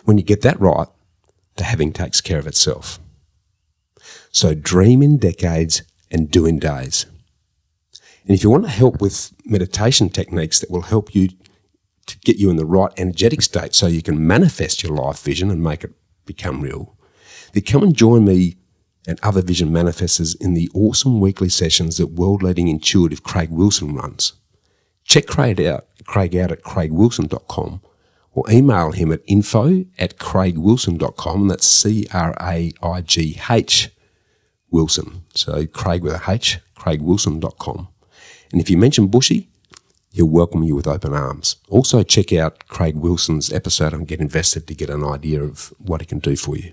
When you get that right, the having takes care of itself. So dream in decades and do in days. And if you want to help with meditation techniques that will help you to get you in the right energetic state so you can manifest your life vision and make it become real, then come and join me and other vision manifestors in the awesome weekly sessions that world-leading intuitive Craig Wilson runs. Check Craig out at craigwilson.com or email him at info@craigwilson.com, and that's CRAIGH Wilson. So Craig with a H, craigwilson.com. And if you mention Bushy, he'll welcome you with open arms. Also check out Craig Wilson's episode on Get Invested to get an idea of what he can do for you.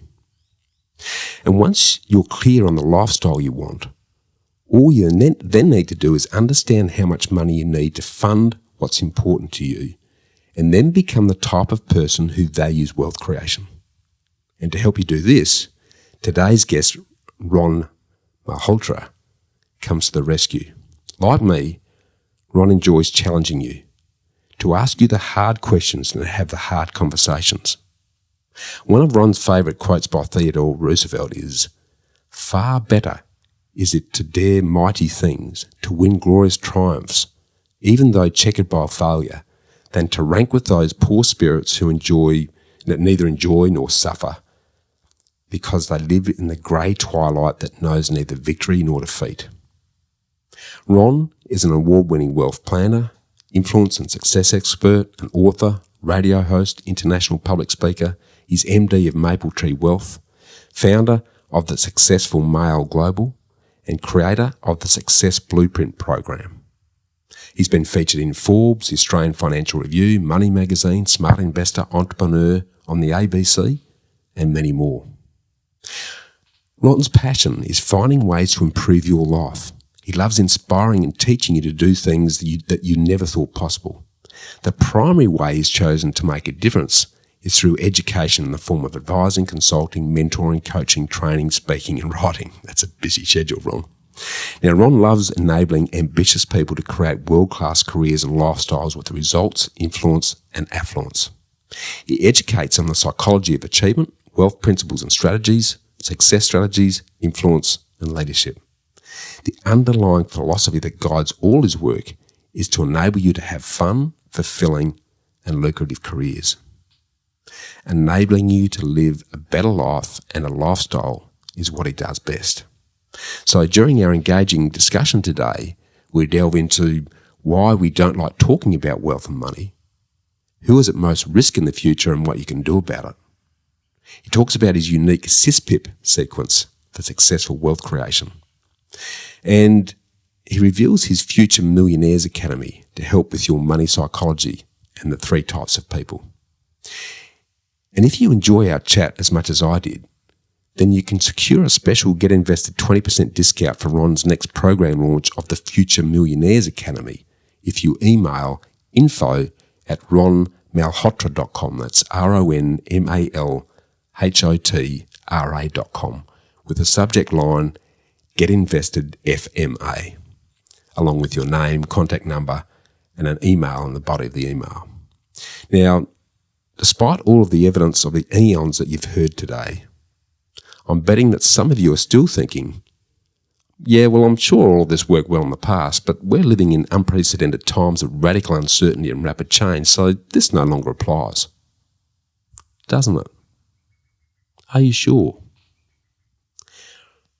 And once you're clear on the lifestyle you want, all you then need to do is understand how much money you need to fund what's important to you, and then become the type of person who values wealth creation. And to help you do this, today's guest, Ron Malhotra, comes to the rescue. Like me, Ron enjoys challenging you, to ask you the hard questions and to have the hard conversations. One of Ron's favourite quotes by Theodore Roosevelt is, "Far better is it to dare mighty things, to win glorious triumphs, even though checkered by failure, than to rank with those poor spirits who neither enjoy nor suffer, because they live in the grey twilight that knows neither victory nor defeat." Ron is an award-winning wealth planner, influence and success expert, an author, radio host, international public speaker. He's MD of Maple Tree Wealth, founder of the Successful Male Global, and creator of the Success Blueprint program. He's been featured in Forbes, the Australian Financial Review, Money Magazine, Smart Investor, Entrepreneur, on the ABC, and many more. Ron's passion is finding ways to improve your life. He loves inspiring and teaching you to do things that you never thought possible. The primary way he's chosen to make a difference is through education in the form of advising, consulting, mentoring, coaching, training, speaking and writing. That's a busy schedule, Ron. Now, Ron loves enabling ambitious people to create world-class careers and lifestyles with the results, influence and affluence. He educates on the psychology of achievement, wealth principles and strategies, success strategies, influence and leadership. The underlying philosophy that guides all his work is to enable you to have fun, fulfilling and lucrative careers. Enabling you to live a better life and a lifestyle is what he does best. So during our engaging discussion today, we delve into why we don't like talking about wealth and money, who is at most risk in the future and what you can do about it. He talks about his unique CISPIP sequence for successful wealth creation. And he reveals his Future Millionaires Academy to help with your money psychology and the 3 types of people. And if you enjoy our chat as much as I did, then you can secure a special Get Invested 20% discount for Ron's next program launch of the Future Millionaires Academy if you email info@ronmalhotra.com. That's RONMALHOTRA.com with the subject line Get Invested FMA, along with your name, contact number, and an email in the body of the email. Now, despite all of the evidence of the eons that you've heard today, I'm betting that some of you are still thinking, yeah, well, I'm sure all of this worked well in the past, but we're living in unprecedented times of radical uncertainty and rapid change, so this no longer applies. Doesn't it? Are you sure?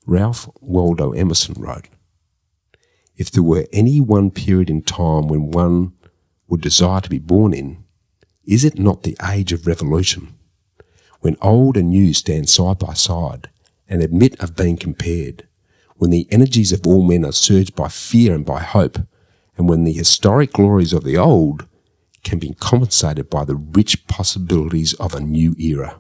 Ralph Waldo Emerson wrote, "If there were any one period in time when one would desire to be born in, is it not the age of revolution, when old and new stand side by side and admit of being compared, when the energies of all men are surged by fear and by hope, and when the historic glories of the old can be compensated by the rich possibilities of a new era?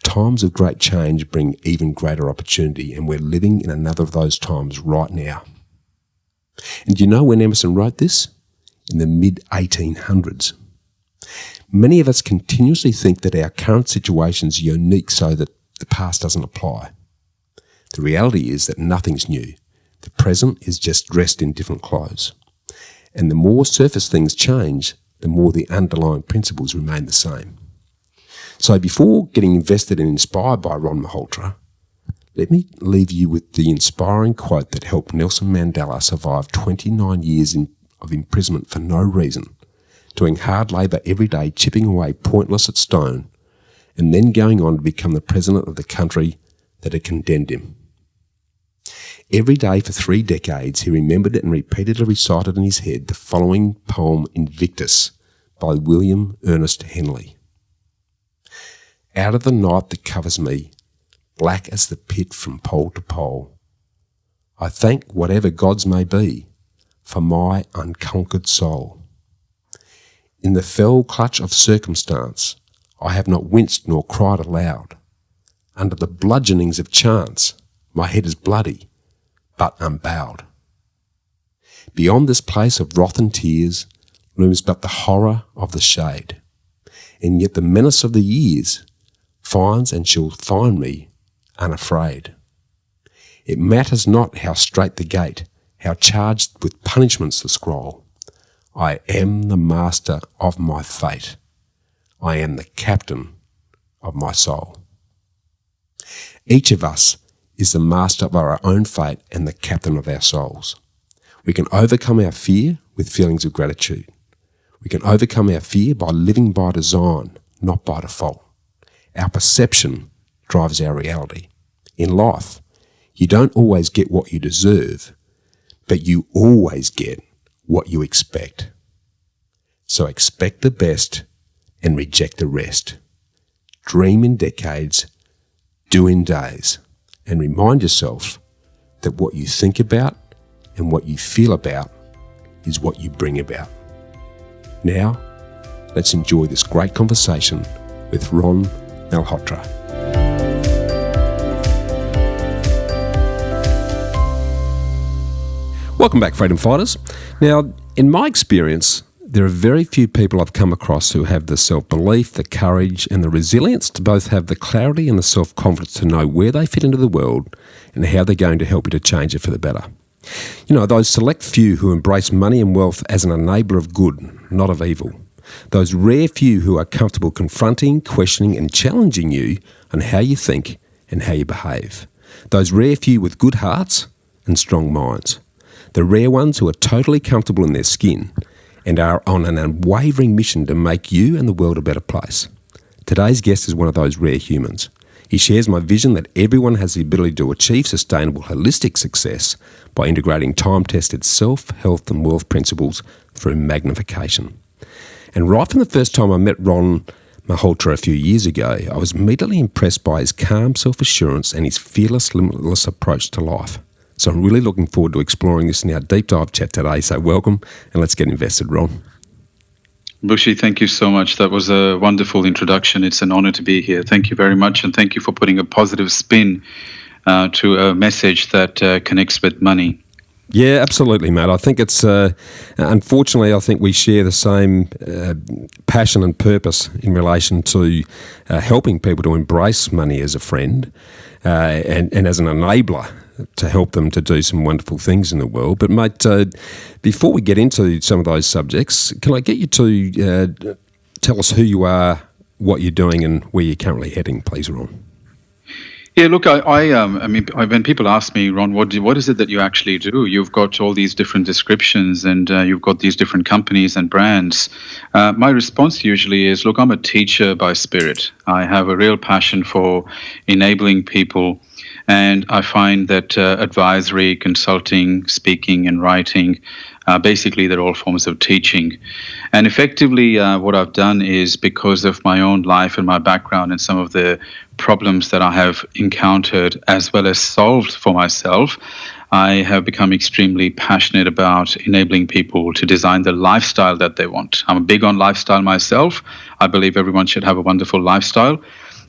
Times of great change bring even greater opportunity, and we're living in another of those times right now." And do you know when Emerson wrote this? In the mid-1800s. Many of us continuously think that our current situation is unique so that the past doesn't apply. The reality is that nothing's new. The present is just dressed in different clothes. And the more surface things change, the more the underlying principles remain the same. So before getting invested and inspired by Ron Malhotra, let me leave you with the inspiring quote that helped Nelson Mandela survive 29 years of imprisonment for no reason, doing hard labour every day, chipping away pointless at stone, and then going on to become the president of the country that had condemned him. Every day for 3 decades, he remembered and repeatedly recited in his head the following poem, Invictus, by William Ernest Henley. "Out of the night that covers me, black as the pit from pole to pole, I thank whatever gods may be for my unconquered soul. In the fell clutch of circumstance, I have not winced nor cried aloud. Under the bludgeonings of chance, my head is bloody, but unbowed. Beyond this place of wrath and tears looms but the horror of the shade, and yet the menace of the years finds and shall find me unafraid. It matters not how strait the gate, how charged with punishments the scroll. I am the master of my fate. I am the captain of my soul." Each of us is the master of our own fate and the captain of our souls. We can overcome our fear with feelings of gratitude. We can overcome our fear by living by design, not by default. Our perception drives our reality. In life, you don't always get what you deserve, but you always get what you expect. So expect the best and reject the rest. Dream in decades, do in days, and remind yourself that what you think about and what you feel about is what you bring about. Now, let's enjoy this great conversation with Ron Malhotra. Welcome back, Freedom Fighters. Now, in my experience, there are very few people I've come across who have the self-belief, the courage, and the resilience to both have the clarity and the self-confidence to know where they fit into the world and how they're going to help you to change it for the better. You know, those select few who embrace money and wealth as an enabler of good, not of evil. Those rare few who are comfortable confronting, questioning, and challenging you on how you think and how you behave. Those rare few with good hearts and strong minds. The rare ones who are totally comfortable in their skin and are on an unwavering mission to make you and the world a better place. Today's guest is one of those rare humans. He shares my vision that everyone has the ability to achieve sustainable holistic success by integrating time-tested self, health and wealth principles through magnification. And right from the first time I met Ron Malhotra a few years ago, I was immediately impressed by his calm self-assurance and his fearless, limitless approach to life. So I'm really looking forward to exploring this in our deep dive chat today. So welcome, and let's get invested, Ron. Bushy, thank you so much. That was a wonderful introduction. It's an honor to be here. Thank you very much, and thank you for putting a positive spin to a message that connects with money. Yeah, absolutely, mate. I think it's, unfortunately, I think we share the same passion and purpose in relation to helping people to embrace money as a friend and as an enabler to help them to do some wonderful things in the world. But, mate, before we get into some of those subjects, can I get you to tell us who you are, what you're doing and where you're currently heading, please, Ron? Yeah, look, I mean, when people ask me, Ron, what is it that you actually do? You've got all these different descriptions and you've got these different companies and brands. My response usually is, look, I'm a teacher by spirit. I have a real passion for enabling people. And I find that advisory, consulting, speaking, and writing, basically they're all forms of teaching. And effectively, what I've done is, because of my own life and my background and some of the problems that I have encountered as well as solved for myself, I have become extremely passionate about enabling people to design the lifestyle that they want. I'm big on lifestyle myself. I believe everyone should have a wonderful lifestyle.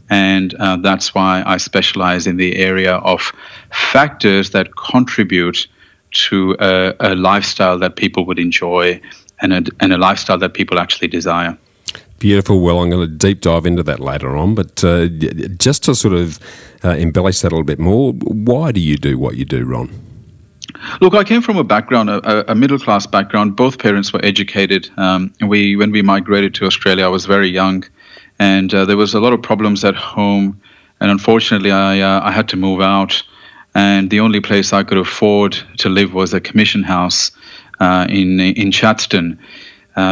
And that's why I specialize in the area of factors that contribute to a lifestyle that people would enjoy and a lifestyle that people actually desire. Beautiful. Well, I'm going to deep dive into that later on. But just to sort of embellish that a little bit more, why do you do what you do, Ron? Look, I came from a background, a middle-class background. Both parents were educated. When we migrated to Australia, I was very young. And there was a lot of problems at home, and unfortunately, I had to move out. And the only place I could afford to live was a commission house in Chatston,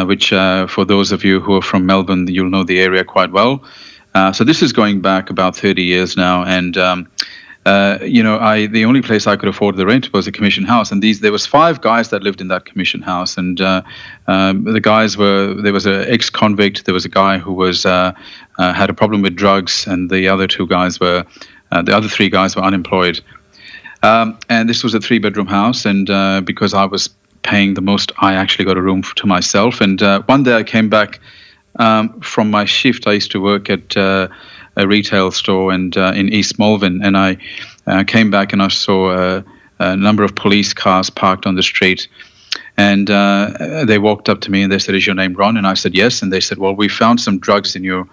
which for those of you who are from Melbourne, you'll know the area quite well. So this is going back about 30 years now, and the only place I could afford the rent was a commission house, and there was 5 guys that lived in that commission house, and the guys there was an ex-convict, there was a guy who was had a problem with drugs, and the other 3 guys were unemployed, and this was a 3-bedroom house, and because I was paying the most, I actually got a room to myself. And one day I came back from my shift. I used to work at a retail store and in East Malvern, and I came back and I saw a number of police cars parked on the street, and they walked up to me and they said, "Is your name Ron?" And I said, "Yes." And they said, "Well, we found some drugs in your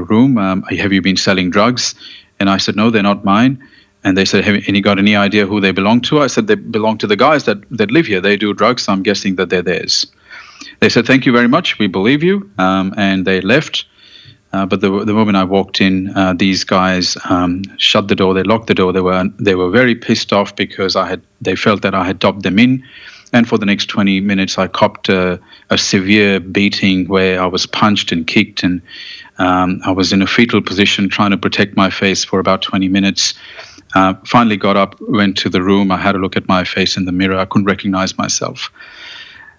room. Have you been selling drugs?" And I said, "No, they're not mine." And they said, "Have you got any idea who they belong to?" I said, "They belong to the guys that live here. They do drugs, so I'm guessing that they're theirs." They said, "Thank you very much. We believe you." And they left. But the moment I walked in, these guys shut the door. They locked the door. They were very pissed off because they felt that I had dobbed them in. And for the next 20 minutes, I copped a severe beating where I was punched and kicked, and I was in a fetal position trying to protect my face for about 20 minutes. Finally got up, went to the room. I had a look at my face in the mirror. I couldn't recognize myself.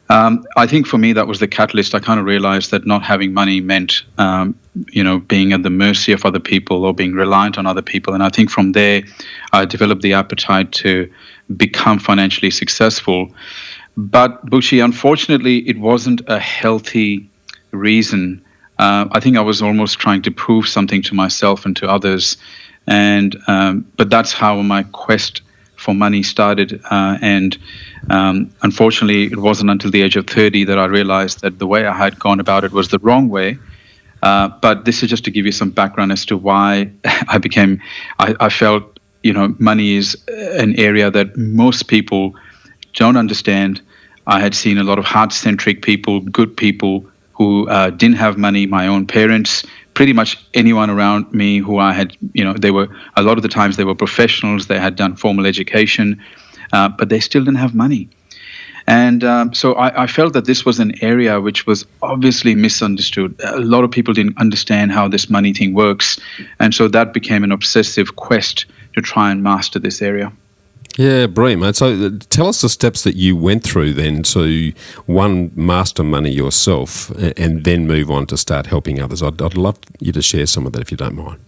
I think for me, that was the catalyst. I kind of realized that not having money meant, being at the mercy of other people or being reliant on other people. And I think from there, I developed the appetite to become financially successful. But Bushy, unfortunately, it wasn't a healthy reason. I think I was almost trying to prove something to myself and to others. And but that's how my quest for money started. And unfortunately, it wasn't until the age of 30 that I realized that the way I had gone about it was the wrong way. But this is just to give you some background as to why I felt, money is an area that most people don't understand. I had seen a lot of heart-centric people, good people who didn't have money, my own parents, pretty much anyone around me who I had, they were, a lot of the times they were professionals, they had done formal education, but they still didn't have money. And so I felt that this was an area which was obviously misunderstood. A lot of people didn't understand how this money thing works. And so that became an obsessive quest to try and master this area. Yeah, brilliant, mate. So tell us the steps that you went through then to, one, master money yourself and then move on to start helping others. I'd love you to share some of that if you don't mind.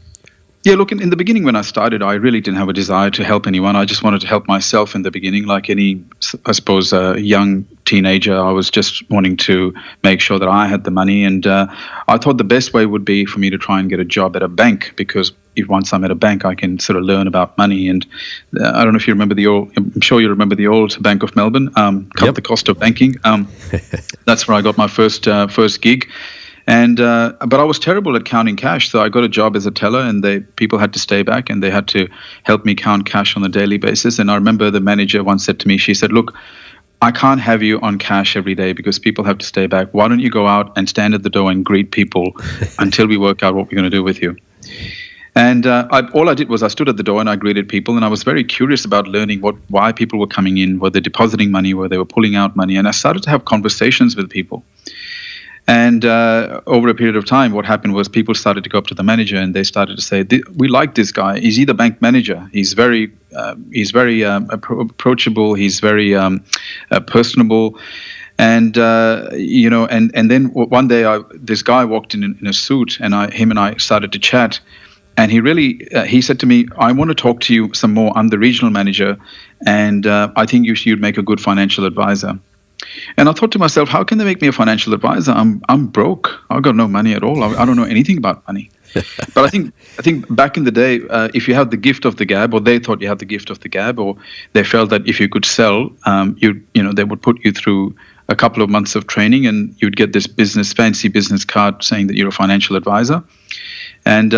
Yeah, look, in the beginning when I started, I really didn't have a desire to help anyone. I just wanted to help myself in the beginning. Like any, I suppose, young teenager, I was just wanting to make sure that I had the money. And I thought the best way would be for me to try and get a job at a bank, because if once I'm at a bank, I can sort of learn about money. And I don't know if you remember I'm sure you remember the old Bank of Melbourne, cut the cost of banking. That's where I got my first gig. And but I was terrible at counting cash, so I got a job as a teller, and people had to stay back and they had to help me count cash on a daily basis. And I remember the manager once said to me, she said, "Look, I can't have you on cash every day because people have to stay back. Why don't you go out and stand at the door and greet people until we work out what we're going to do with you?" And all I did was I stood at the door and I greeted people, and I was very curious about learning why people were coming in, were they depositing money, were they were pulling out money, and I started to have conversations with people. And over a period of time, what happened was people started to go up to the manager and they started to say, "We like this guy. He's the bank manager. He's very approachable. He's very personable." And and then one day this guy walked in a suit, and him and I started to chat. And he said to me, "I want to talk to you some more. I'm the regional manager, and I think you'd make a good financial advisor." And I thought to myself, how can they make me a financial advisor? I'm broke. I've got no money at all. I don't know anything about money. But I think back in the day, if you had the gift of the gab, or they thought you had the gift of the gab, or they felt that if you could sell, they would put you through a couple of months of training, and you'd get this fancy business card saying that you're a financial advisor. And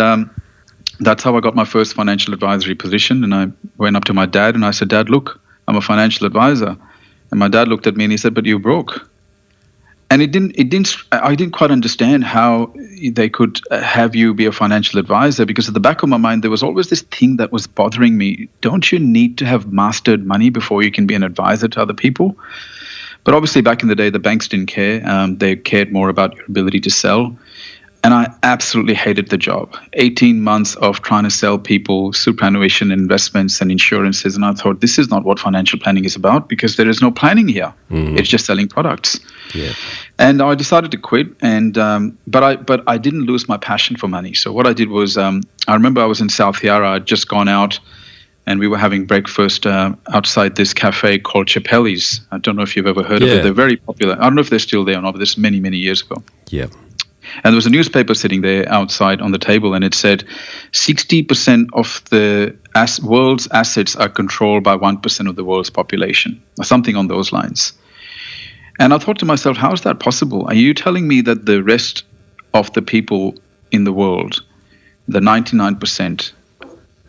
that's how I got my first financial advisory position. And I went up to my dad and I said, "Dad, look, I'm a financial advisor." And my dad looked at me and he said, "But you're broke." And I didn't quite understand how they could have you be a financial advisor, because at the back of my mind, there was always this thing that was bothering me. Don't you need to have mastered money before you can be an advisor to other people? But obviously back in the day, the banks didn't care. They cared more about your ability to sell. And I absolutely hated the job. 18 months of trying to sell people superannuation investments and insurances. And I thought, this is not what financial planning is about, because there is no planning here. Mm-hmm. It's just selling products. Yeah. And I decided to quit. And but I didn't lose my passion for money. So what I did was, I remember I was in South Yarra. I'd just gone out and we were having breakfast outside this cafe called Chappelli's. I don't know if you've ever heard of it. They're very popular. I don't know if they're still there or not, but this is many, many years ago. Yeah. And there was a newspaper sitting there outside on the table, and it said 60% of the world's assets are controlled by 1% of the world's population, or something on those lines. And I thought to myself, how is that possible? Are you telling me that the rest of the people in the world, the 99%,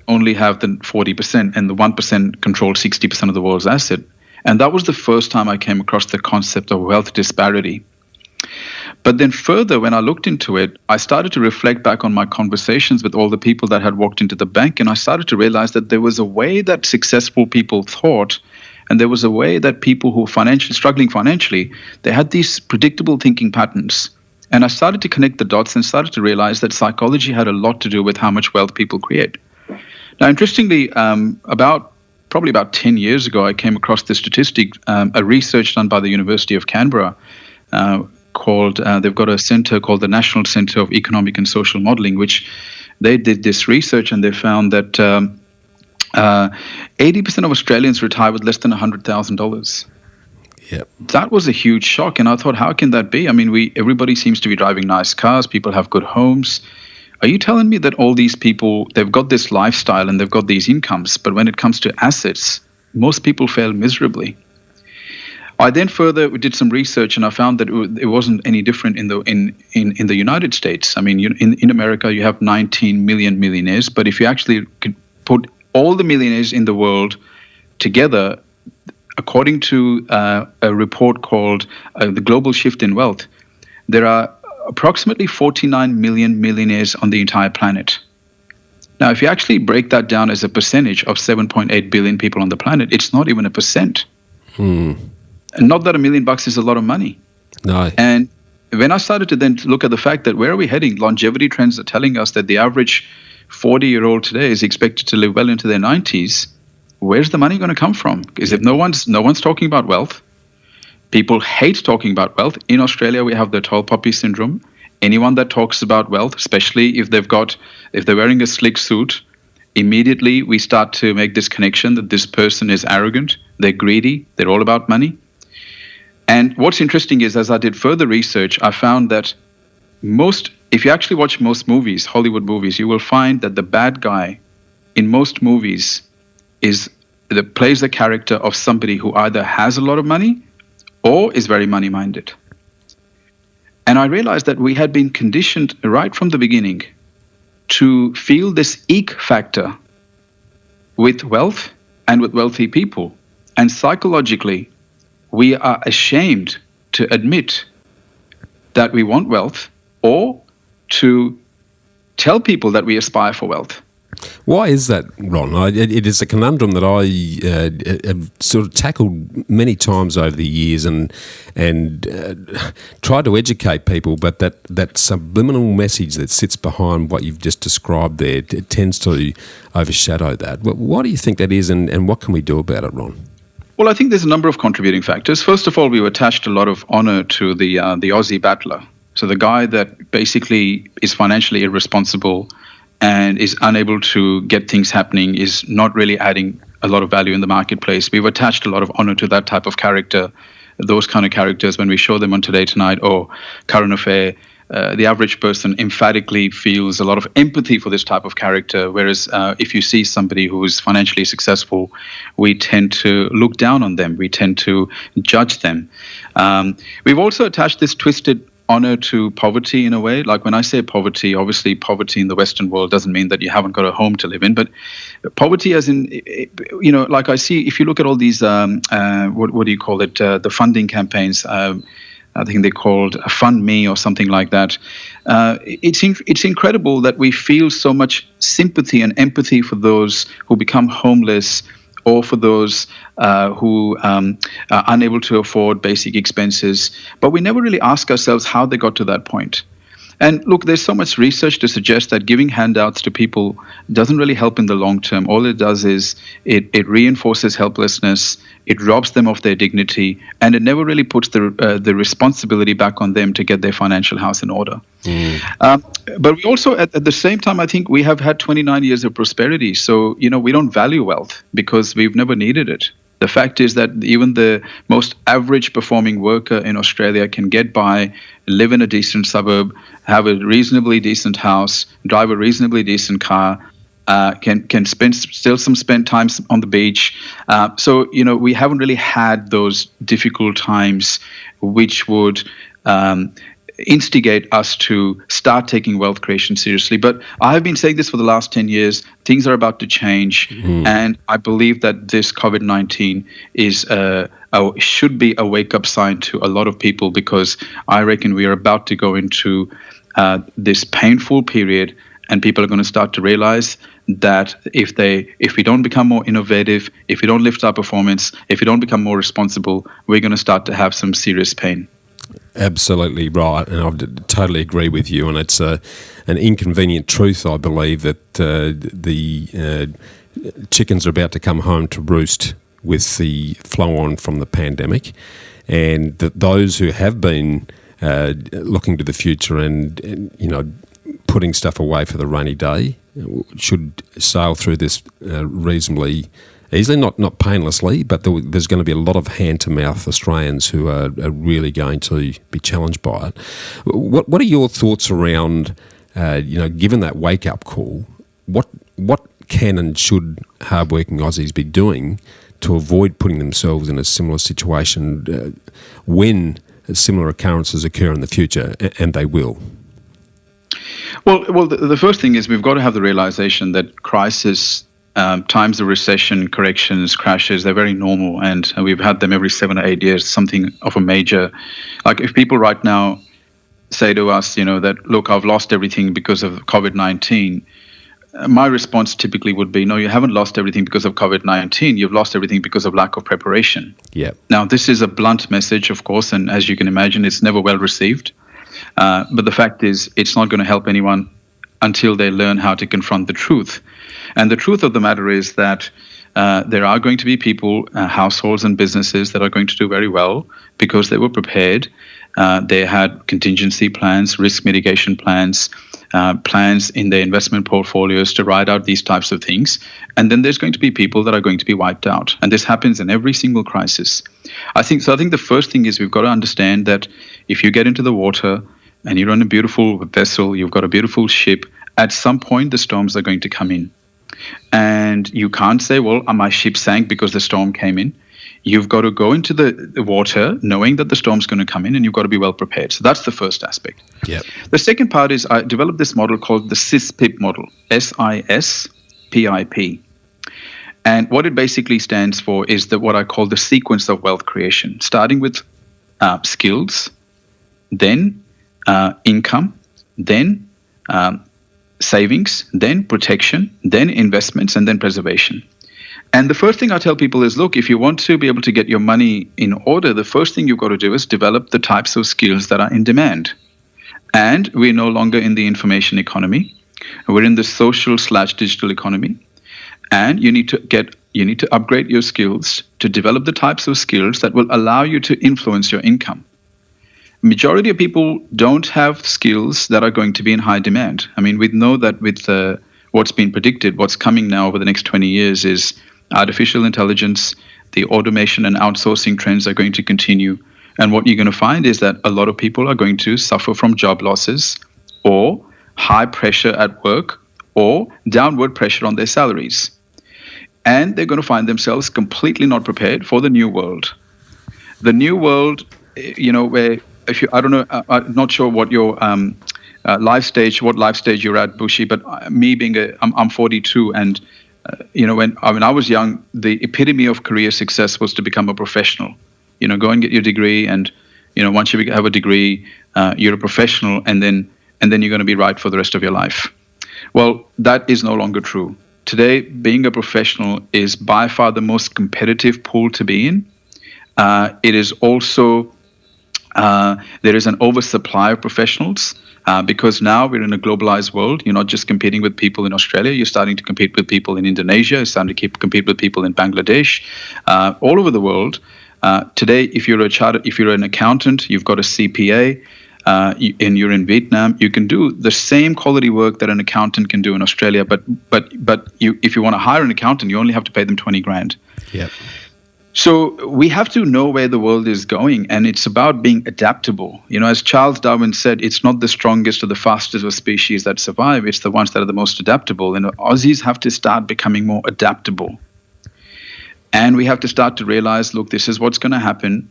only have the 40%, and the 1% control 60% of the world's asset? And that was the first time I came across the concept of wealth disparity. But then further, when I looked into it, I started to reflect back on my conversations with all the people that had walked into the bank, and I started to realize that there was a way that successful people thought, and there was a way that people who were struggling financially, they had these predictable thinking patterns. And I started to connect the dots and started to realize that psychology had a lot to do with how much wealth people create. Now, interestingly, probably about 10 years ago, I came across this statistic, a research done by the University of Canberra, they've got a center called the National Center of Economic and Social Modeling, which they did this research, and they found that 80% of Australians retire with less than $100,000. Yep. That was a huge shock, and I thought, how can that be? I mean, everybody seems to be driving nice cars, people have good homes. Are you telling me that all these people, they've got this lifestyle and they've got these incomes, but when it comes to assets, most people fail miserably? I then further did some research, and I found that it wasn't any different in the United States. I mean, in America, you have 19 million millionaires, but if you actually could put all the millionaires in the world together, according to a report called The Global Shift in Wealth, there are approximately 49 million millionaires on the entire planet. Now, if you actually break that down as a percentage of 7.8 billion people on the planet, it's not even a percent. And not that $1 million is a lot of money. No. And when I started to then look at the fact that where are we heading, longevity trends are telling us that the average 40-year-old today is expected to live well into their 90s. Where's the money going to come from? Because if no one's talking about wealth, people hate talking about wealth. In Australia, we have the tall poppy syndrome. Anyone that talks about wealth, especially if they're wearing a slick suit, immediately we start to make this connection that this person is arrogant, they're greedy, they're all about money. And what's interesting is, as I did further research, I found that if you actually watch most movies, Hollywood movies, you will find that the bad guy in most movies plays the character of somebody who either has a lot of money or is very money-minded. And I realized that we had been conditioned right from the beginning to feel this eek factor with wealth and with wealthy people. And psychologically, we are ashamed to admit that we want wealth or to tell people that we aspire for wealth. Why is that, Ron? It is a conundrum that I have sort of tackled many times over the years and tried to educate people, but that subliminal message that sits behind what you've just described there, it tends to overshadow that. Why do you think that is, and what can we do about it, Ron? Well, I think there's a number of contributing factors. First of all, we've attached a lot of honor to the Aussie battler. So the guy that basically is financially irresponsible and is unable to get things happening, is not really adding a lot of value in the marketplace. We've attached a lot of honor to that type of character. Those kind of characters, when we show them on Today Tonight or Current Affair, the average person emphatically feels a lot of empathy for this type of character, whereas if you see somebody who is financially successful, we tend to look down on them. We tend to judge them. We've also attached this twisted honor to poverty in a way. Like when I say poverty, obviously poverty in the Western world doesn't mean that you haven't got a home to live in, but poverty as in, like I see, if you look at all these, what do you call it, the funding campaigns, I think they're called Fund Me or something like that. It's incredible that we feel so much sympathy and empathy for those who become homeless, or for those who are unable to afford basic expenses. But we never really ask ourselves how they got to that point. And look, there's so much research to suggest that giving handouts to people doesn't really help in the long term. All it does is it reinforces helplessness, it robs them of their dignity, and it never really puts the responsibility back on them to get their financial house in order. But we also, at the same time, I think we have had 29 years of prosperity. So, we don't value wealth because we've never needed it. The fact is that even the most average performing worker in Australia can get by, live in a decent suburb, have a reasonably decent house, drive a reasonably decent car, can spend time on the beach. So, we haven't really had those difficult times which would instigate us to start taking wealth creation seriously. But I have been saying this for the last 10 years. Things are about to change. And I believe that this COVID-19 should be a wake-up sign to a lot of people, because I reckon we are about to go into this painful period, and people are going to start to realize that if we don't become more innovative, if we don't lift our performance, if we don't become more responsible, we're going to start to have some serious pain. Absolutely right, and I totally agree with you. And it's an inconvenient truth, I believe, that the chickens are about to come home to roost with the flow on from the pandemic, and that those who have been looking to the future and putting stuff away for the rainy day should sail through this reasonably easily, not painlessly, but there's going to be a lot of hand-to-mouth Australians who are really going to be challenged by it. What are your thoughts around, given that wake-up call, what can and should hard-working Aussies be doing to avoid putting themselves in a similar situation when similar occurrences occur in the future, and they will? Well, the first thing is we've got to have the realization that crisis, times of recession, corrections, crashes, they're very normal, and we've had them every 7 or 8 years, something of a major. Like if people right now say to us, that, look, I've lost everything because of COVID-19, my response typically would be, no, you haven't lost everything because of COVID-19. You've lost everything because of lack of preparation. Yeah. Now, this is a blunt message, of course, and as you can imagine, it's never well received. But the fact is, it's not going to help anyone until they learn how to confront the truth. And the truth of the matter is that there are going to be people, households and businesses that are going to do very well because they were prepared. They had contingency plans, risk mitigation plans, plans in their investment portfolios to ride out these types of things. And then there's going to be people that are going to be wiped out. And this happens in every single crisis. I think the first thing is we've got to understand that if you get into the water and you're on a beautiful vessel, you've got a beautiful ship, at some point the storms are going to come in. And you can't say, well, my ship sank because the storm came in. You've got to go into the water knowing that the storm's going to come in, and you've got to be well prepared. So that's the first aspect. Yep. The second part is I developed this model called the SISPIP model, SISPIP. And what it basically stands for is what I call the sequence of wealth creation, starting with skills, then income, then savings, then protection, then investments, and then preservation. And the first thing I tell people is, look, if you want to be able to get your money in order, the first thing you've got to do is develop the types of skills that are in demand. And we're no longer in the information economy. We're in the social/digital economy. And you need to upgrade your skills to develop the types of skills that will allow you to influence your income. Majority of people don't have skills that are going to be in high demand. I mean, we know that with what's been predicted, what's coming now over the next 20 years is artificial intelligence, the automation and outsourcing trends are going to continue. And what you're going to find is that a lot of people are going to suffer from job losses or high pressure at work or downward pressure on their salaries. And they're going to find themselves completely not prepared for the new world. The new world, where I don't know, I'm not sure what your life stage you're at, Bushi, but me being I'm 42, and when I was young, the epitome of career success was to become a professional. Go and get your degree, and once you have a degree, you're a professional, and then you're going to be right for the rest of your life. Well, that is no longer true. Today, being a professional is by far the most competitive pool to be in. It is also there is an oversupply of professionals because now we're in a globalized world. You're not just competing with people in Australia. You're starting to compete with people in Indonesia. You're starting to compete with people in Bangladesh, all over the world. Today, if you're an accountant, you've got a CPA, and you're in Vietnam, you can do the same quality work that an accountant can do in Australia. But if you want to hire an accountant, you only have to pay them $20,000. Yep. So we have to know where the world is going, and it's about being adaptable. As Charles Darwin said, it's not the strongest or the fastest of species that survive, it's the ones that are the most adaptable. And Aussies have to start becoming more adaptable. And we have to start to realize, look, this is what's going to happen.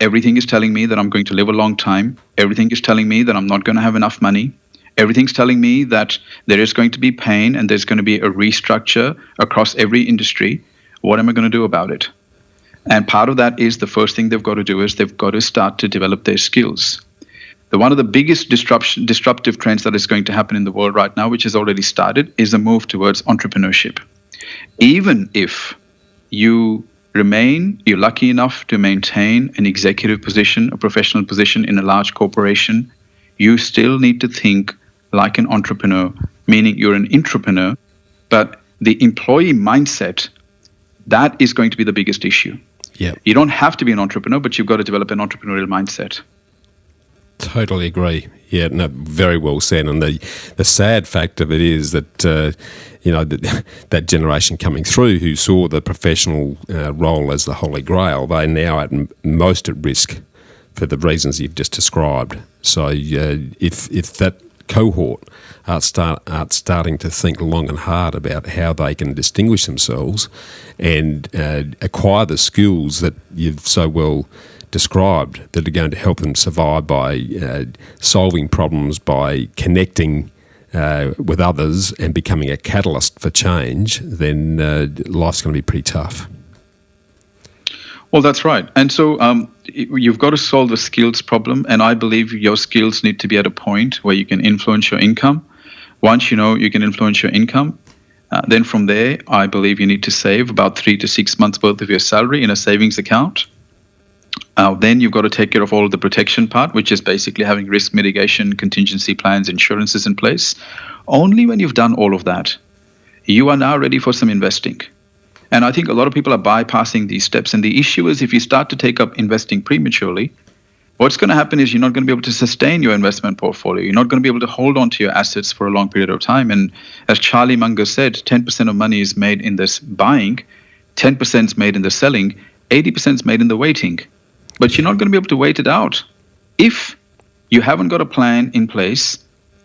Everything is telling me that I'm going to live a long time. Everything is telling me that I'm not going to have enough money. Everything's telling me that there is going to be pain and there's going to be a restructure across every industry. What am I going to do about it? And part of that is the first thing they've got to do is they've got to start to develop their skills. One of the biggest disruptive trends that is going to happen in the world right now, which has already started, is a move towards entrepreneurship. Even if you're lucky enough to maintain an executive position, a professional position in a large corporation, you still need to think like an entrepreneur, meaning you're an intrapreneur, but the employee mindset, that is going to be the biggest issue. Yep. You don't have to be an entrepreneur, but you've got to develop an entrepreneurial mindset. Totally agree. Yeah, no, very well said. And the sad fact of it is that that generation coming through who saw the professional role as the holy grail, they're now at most at risk for the reasons you've just described. So if that cohort are starting to think long and hard about how they can distinguish themselves and acquire the skills that you've so well described that are going to help them survive by solving problems, by connecting with others and becoming a catalyst for change, then life's going to be pretty tough. Well, that's right. And so you've got to solve the skills problem, and I believe your skills need to be at a point where you can influence your income. Once you know you can influence your income, then from there, I believe you need to save about 3 to 6 months worth of your salary in a savings account. Then you've got to take care of all of the protection part, which is basically having risk mitigation, contingency plans, insurances in place. Only when you've done all of that, you are now ready for some investing. And I think a lot of people are bypassing these steps. And the issue is, if you start to take up investing prematurely, what's going to happen is you're not going to be able to sustain your investment portfolio. You're not going to be able to hold on to your assets for a long period of time. And as Charlie Munger said, 10% of money is made in this buying, 10% is made in the selling, 80% is made in the waiting. But you're not going to be able to wait it out if you haven't got a plan in place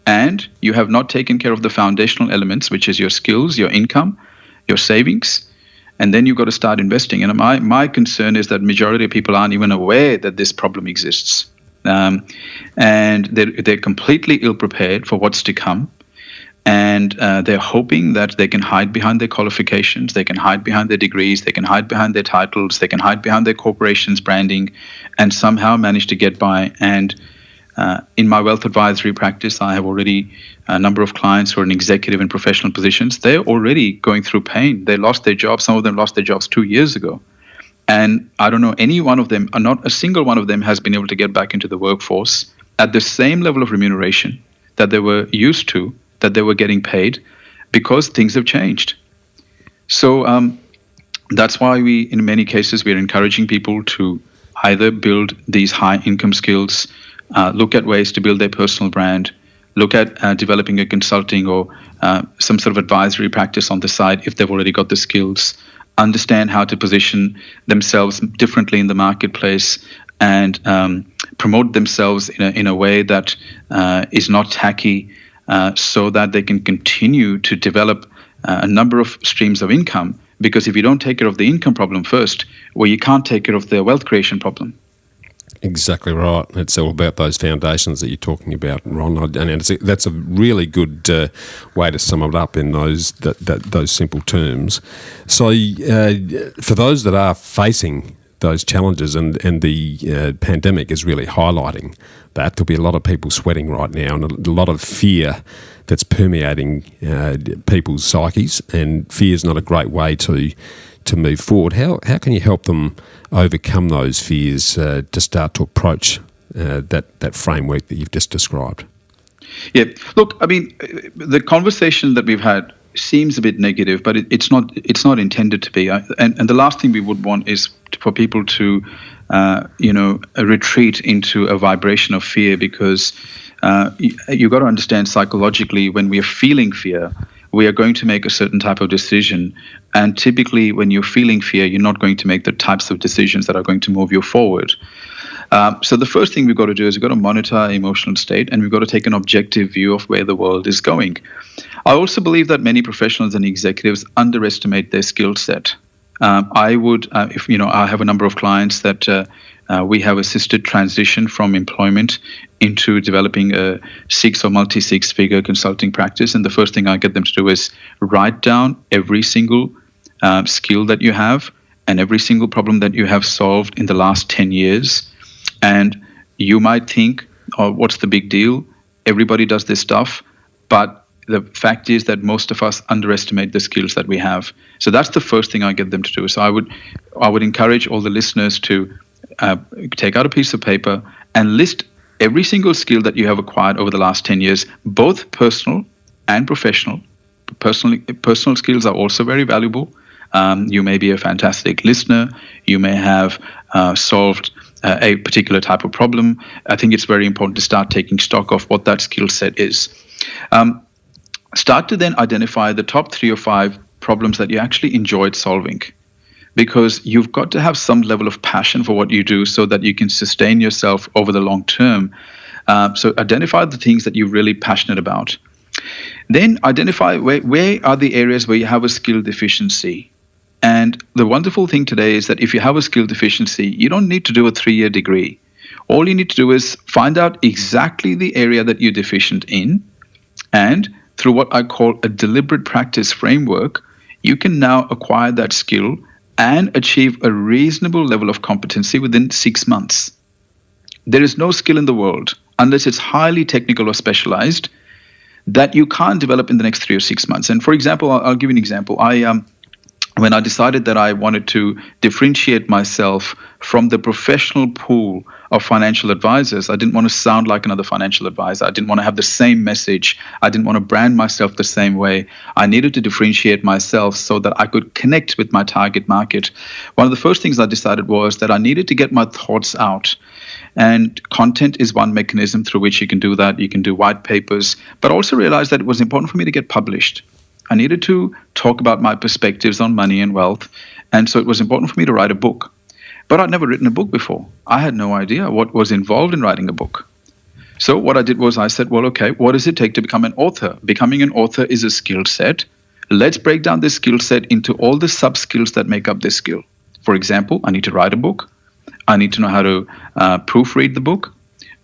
and you have not taken care of the foundational elements, which is your skills, your income, your savings. And then you've got to start investing. And my concern is that majority of people aren't even aware that this problem exists. And they're completely ill-prepared for what's to come. And they're hoping that they can hide behind their qualifications, they can hide behind their degrees, they can hide behind their titles, they can hide behind their corporation's branding, and somehow manage to get by. And in my wealth advisory practice, I have already a number of clients who are in executive and professional positions. They're already going through pain. They lost their jobs. Some of them lost their jobs 2 years ago. And I don't know any one of them, or not a single one of them, has been able to get back into the workforce at the same level of remuneration that they were used to, that they were getting paid, because things have changed. So that's why in many cases, we're encouraging people to either build these high income skills, look at ways to build their personal brand, look at developing a consulting or some sort of advisory practice on the side if they've already got the skills, understand how to position themselves differently in the marketplace, and promote themselves in a way that is not tacky, so that they can continue to develop a number of streams of income. Because if you don't take care of the income problem first, well, you can't take care of the wealth creation problem. Exactly right. It's all about those foundations that you're talking about, Ron. And that's a really good way to sum it up in those simple terms. So for those that are facing those challenges, and the pandemic is really highlighting that, there'll be a lot of people sweating right now, and a lot of fear that's permeating people's psyches, and fear is not a great way to move forward. How can you help them overcome those fears to start to approach that framework that you've just described? Yeah, look, I mean, the conversation that we've had seems a bit negative, but it's not intended to be. And the last thing we would want is for people to retreat into a vibration of fear, because you've got to understand psychologically, when we are feeling fear, we are going to make a certain type of decision. And typically, when you're feeling fear, you're not going to make the types of decisions that are going to move you forward. So the first thing we've got to do is we've got to monitor our emotional state, and we've got to take an objective view of where the world is going. I also believe that many professionals and executives underestimate their skill set. I have a number of clients that we have assisted transition from employment into developing a six or multi-six-figure consulting practice. And the first thing I get them to do is write down every single skill that you have and every single problem that you have solved in the last 10 years. And you might think, oh, what's the big deal? Everybody does this stuff. But the fact is that most of us underestimate the skills that we have. So that's the first thing I get them to do. So I would encourage all the listeners to take out a piece of paper and list every single skill that you have acquired over the last 10 years, both personal and professional. Personal skills are also very valuable. You may be a fantastic listener. You may have solved a particular type of problem. I think it's very important to start taking stock of what that skill set is. Start to then identify the top 3 or 5 problems that you actually enjoyed solving, because you've got to have some level of passion for what you do so that you can sustain yourself over the long term. So identify the things that you're really passionate about. Then identify where are the areas where you have a skill deficiency. And the wonderful thing today is that if you have a skill deficiency, you don't need to do a 3-year degree. All you need to do is find out exactly the area that you're deficient in, and through what I call a deliberate practice framework, you can now acquire that skill and achieve a reasonable level of competency within 6 months. There is no skill in the world, unless it's highly technical or specialized, that you can't develop in the next 3 or 6 months. And for example, I'll give you an example. When I decided that I wanted to differentiate myself from the professional pool of financial advisors, I didn't want to sound like another financial advisor. I didn't want to have the same message. I didn't want to brand myself the same way. I needed to differentiate myself so that I could connect with my target market. One of the first things I decided was that I needed to get my thoughts out. And content is one mechanism through which you can do that. You can do white papers, but also realized that it was important for me to get published. I needed to talk about my perspectives on money and wealth. And so it was important for me to write a book. But I'd never written a book before. I had no idea what was involved in writing a book. So what I did was I said, well, okay, what does it take to become an author? Becoming an author is a skill set. Let's break down this skill set into all the sub-skills that make up this skill. For example, I need to write a book. I need to know how to proofread the book.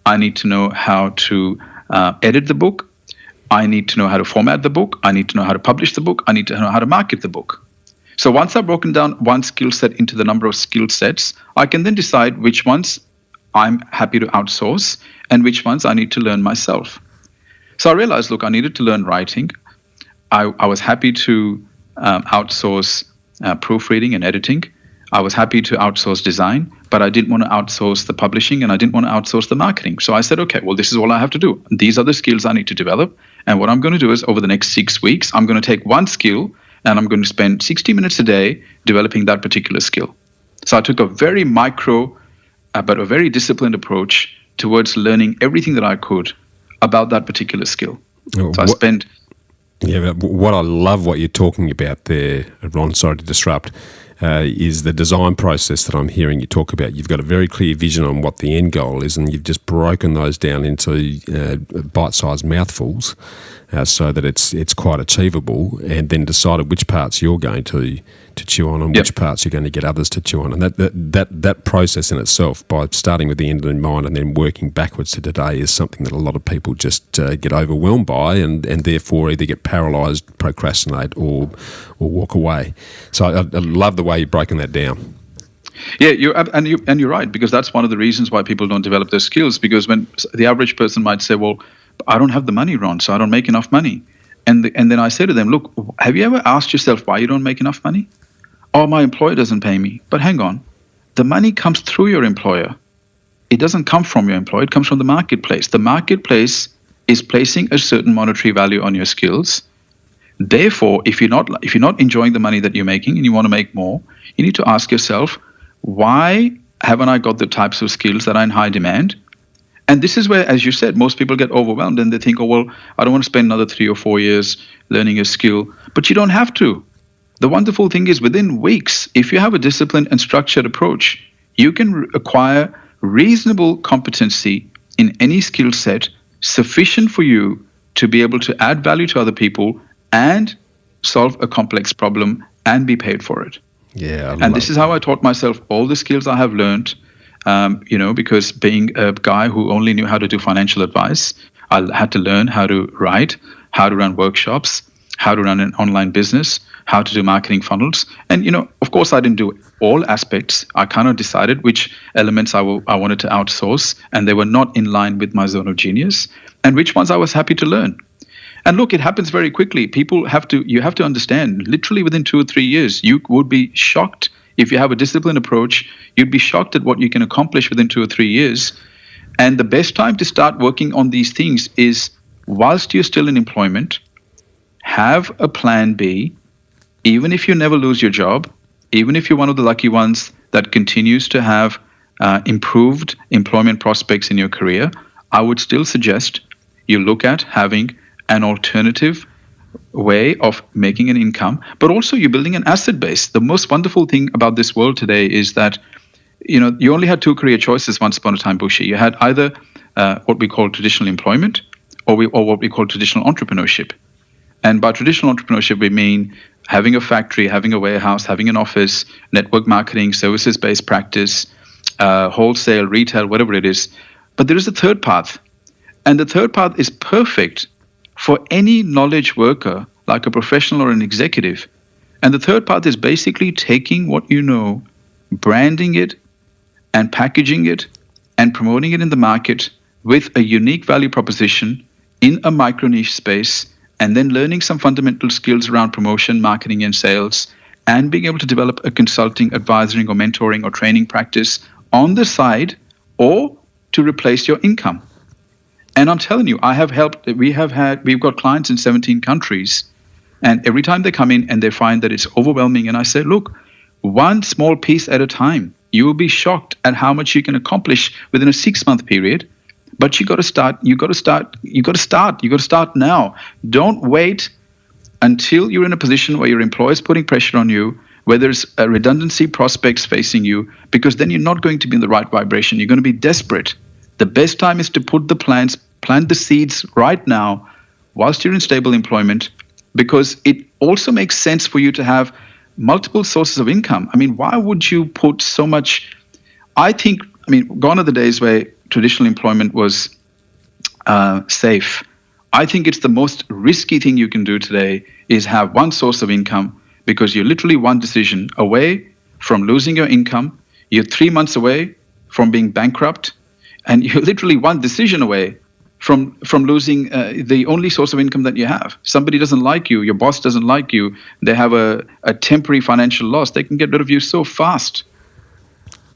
I need to know how to edit the book. I need to know how to format the book. I need to know how to publish the book. I need to know how to market the book. So once I've broken down one skill set into the number of skill sets, I can then decide which ones I'm happy to outsource and which ones I need to learn myself. So I realized, look, I needed to learn writing. I was happy to outsource proofreading and editing. I was happy to outsource design, but I didn't want to outsource the publishing and I didn't want to outsource the marketing. So I said, okay, well, this is all I have to do. These are the skills I need to develop. And what I'm going to do is over the next 6 weeks, I'm going to take one skill and I'm going to spend 60 minutes a day developing that particular skill. So I took a very micro, but a very disciplined approach towards learning everything that I could about that particular skill. So I spent... Yeah, but what I love what you're talking about there, Ron, sorry to disrupt, is the design process that I'm hearing you talk about. You've got a very clear vision on what the end goal is, and you've just broken those down into bite-sized mouthfuls so that it's quite achievable, and then decided which parts you're going to chew on and which parts you're going to get others to chew on. And that process in itself, by starting with the end in mind and then working backwards to today, is something that a lot of people just get overwhelmed by and therefore either get paralysed, procrastinate or walk away. So I love the way you've broken that down. Yeah, you're right, because that's one of the reasons why people don't develop their skills, because when the average person might say, well, I don't have the money, Ron, so I don't make enough money. And then I say to them, look, have you ever asked yourself why you don't make enough money? Oh, my employer doesn't pay me. But hang on, the money comes through your employer. It doesn't come from your employer, it comes from the marketplace. The marketplace is placing a certain monetary value on your skills. Therefore, if you're not enjoying the money that you're making and you want to make more, you need to ask yourself, why haven't I got the types of skills that are in high demand? And this is where, as you said, most people get overwhelmed and they think, oh, well, I don't want to spend another 3 or 4 years learning a skill. But you don't have to. The wonderful thing is, within weeks, if you have a disciplined and structured approach, you can acquire reasonable competency in any skill set sufficient for you to be able to add value to other people and solve a complex problem and be paid for it. Yeah, and this is how I taught myself all the skills I have learned. Because being a guy who only knew how to do financial advice, I had to learn how to write, how to run workshops, how to run an online business, how to do marketing funnels. And, of course, I didn't do all aspects. I kind of decided which elements I wanted to outsource, and they were not in line with my zone of genius, and which ones I was happy to learn. And look, it happens very quickly. You have to understand, literally within 2 or 3 years, you would be shocked. If you have a disciplined approach, you'd be shocked at what you can accomplish within 2 or 3 years. And the best time to start working on these things is whilst you're still in employment. Have a plan B, even if you never lose your job, even if you're one of the lucky ones that continues to have improved employment prospects in your career. I would still suggest you look at having an alternative way of making an income, but also you're building an asset base. The most wonderful thing about this world today is that you only had 2 career choices once upon a time, Bushy. You had either what we call traditional employment or what we call traditional entrepreneurship. And by traditional entrepreneurship, we mean having a factory, having a warehouse, having an office, network marketing, services-based practice, wholesale, retail, whatever it is. But there is a third path. And the third path is perfect for any knowledge worker, like a professional or an executive. And the third path is basically taking what you know, branding it and packaging it and promoting it in the market with a unique value proposition in a micro niche space, and then learning some fundamental skills around promotion, marketing, and sales, and being able to develop a consulting, advisory, or mentoring or training practice on the side, or to replace your income. And I'm telling you, we've got clients in 17 countries, and every time they come in and they find that it's overwhelming, and I say, look, one small piece at a time. You will be shocked at how much you can accomplish within a 6-month period. But you got to start. You got to start now. Don't wait until you're in a position where your employer is putting pressure on you, where there's a redundancy prospects facing you, because then you're not going to be in the right vibration. You're going to be desperate. The best time is to plant the seeds right now, whilst you're in stable employment, because it also makes sense for you to have multiple sources of income. I mean, why would you put so much? Gone are the days where traditional employment was safe. I think it's the most risky thing you can do today is have one source of income, because you're literally one decision away from losing your income. You're 3 months away from being bankrupt, and you're literally one decision away from losing the only source of income that you have. Somebody doesn't like you, your boss doesn't like you, they have a temporary financial loss, they can get rid of you so fast.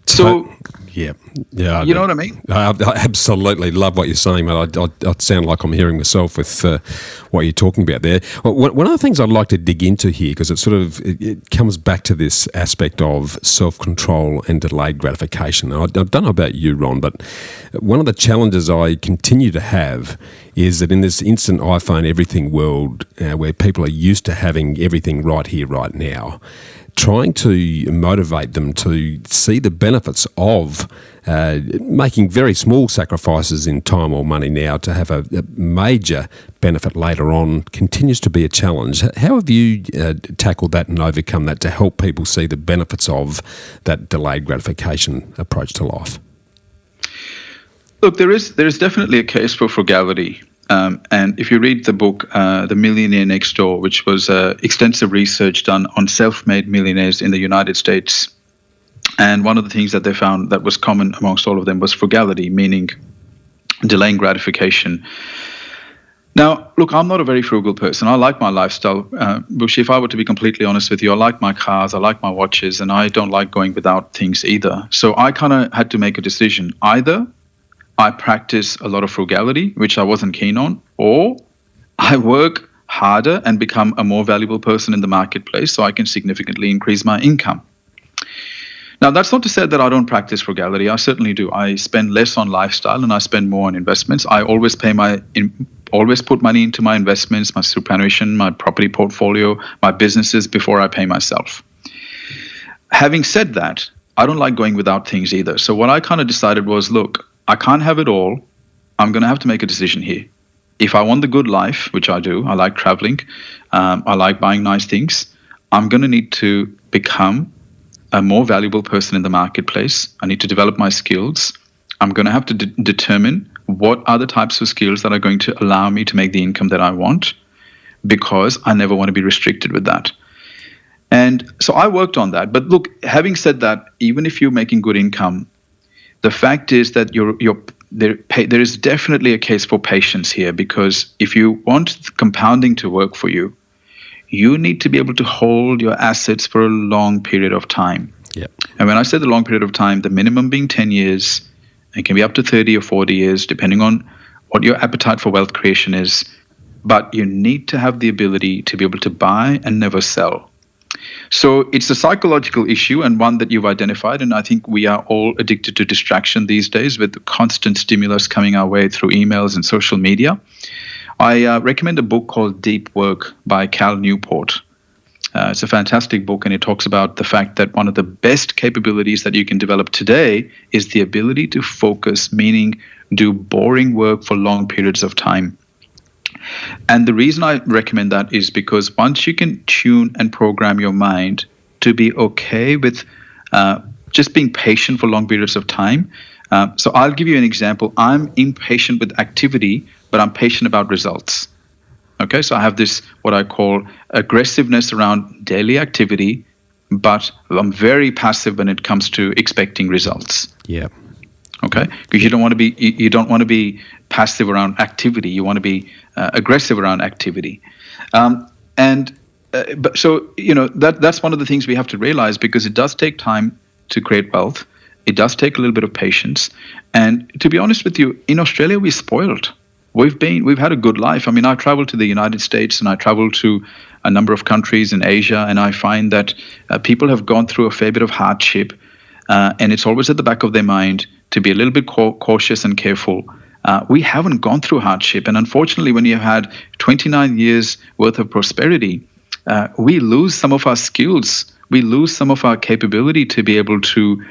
So yeah, you know what I mean? I absolutely love what you're saying, mate. I sound like I'm hearing myself with what you're talking about there. Well, one of the things I'd like to dig into here, because it comes back to this aspect of self-control and delayed gratification. I don't know about you, Ron, but one of the challenges I continue to have is that in this instant iPhone everything world, where people are used to having everything right here, right now, trying to motivate them to see the benefits of making very small sacrifices in time or money now to have a major benefit later on continues to be a challenge. How have you tackled that and overcome that to help people see the benefits of that delayed gratification approach to life? Look, there is definitely a case for frugality. And if you read the book, The Millionaire Next Door, which was extensive research done on self-made millionaires in the United States, and one of the things that they found that was common amongst all of them was frugality, meaning delaying gratification. Now, look, I'm not a very frugal person. I like my lifestyle. Bushi, if I were to be completely honest with you, I like my cars, I like my watches, and I don't like going without things either. So I kind of had to make a decision. Either I practice a lot of frugality, which I wasn't keen on, or I work harder and become a more valuable person in the marketplace so I can significantly increase my income. Now, that's not to say that I don't practice frugality. I certainly do. I spend less on lifestyle and I spend more on investments. I always put money into my investments, my superannuation, my property portfolio, my businesses before I pay myself. Having said that, I don't like going without things either. So what I kind of decided was, look, I can't have it all. I'm going to have to make a decision here. If I want the good life, which I do, I like traveling, I like buying nice things, I'm going to need to become a more valuable person in the marketplace. I need to develop my skills. I'm going to have to determine what are the types of skills that are going to allow me to make the income that I want, because I never want to be restricted with that. And so I worked on that. But look, having said that, even if you're making good income, the fact is that there is definitely a case for patience here, because if you want compounding to work for you, you need to be able to hold your assets for a long period of time. Yep. And when I say the long period of time, the minimum being 10 years, it can be up to 30 or 40 years, depending on what your appetite for wealth creation is. But you need to have the ability to be able to buy and never sell. So it's a psychological issue, and one that you've identified, and I think we are all addicted to distraction these days with the constant stimulus coming our way through emails and social media. I recommend a book called Deep Work by Cal Newport. It's a fantastic book, and it talks about the fact that one of the best capabilities that you can develop today is the ability to focus, meaning do boring work for long periods of time. And the reason I recommend that is because once you can tune and program your mind to be okay with just being patient for long periods of time. So I'll give you an example. I'm impatient with activity, but I'm patient about results. Okay, so I have this, what I call aggressiveness around daily activity, but I'm very passive when it comes to expecting results. Yeah. Okay, because you don't want to be passive around activity. You want to be aggressive around activity. But so, that's one of the things we have to realize, because it does take time to create wealth. It does take a little bit of patience. And to be honest with you, in Australia, we're spoiled. We've had a good life. I mean, I traveled to the United States and I traveled to a number of countries in Asia, and I find that people have gone through a fair bit of hardship, and it's always at the back of their mind to be a little bit cautious and careful. We haven't gone through hardship, and unfortunately, when you've had 29 years worth of prosperity, we lose some of our skills. We lose some of our capability to be able to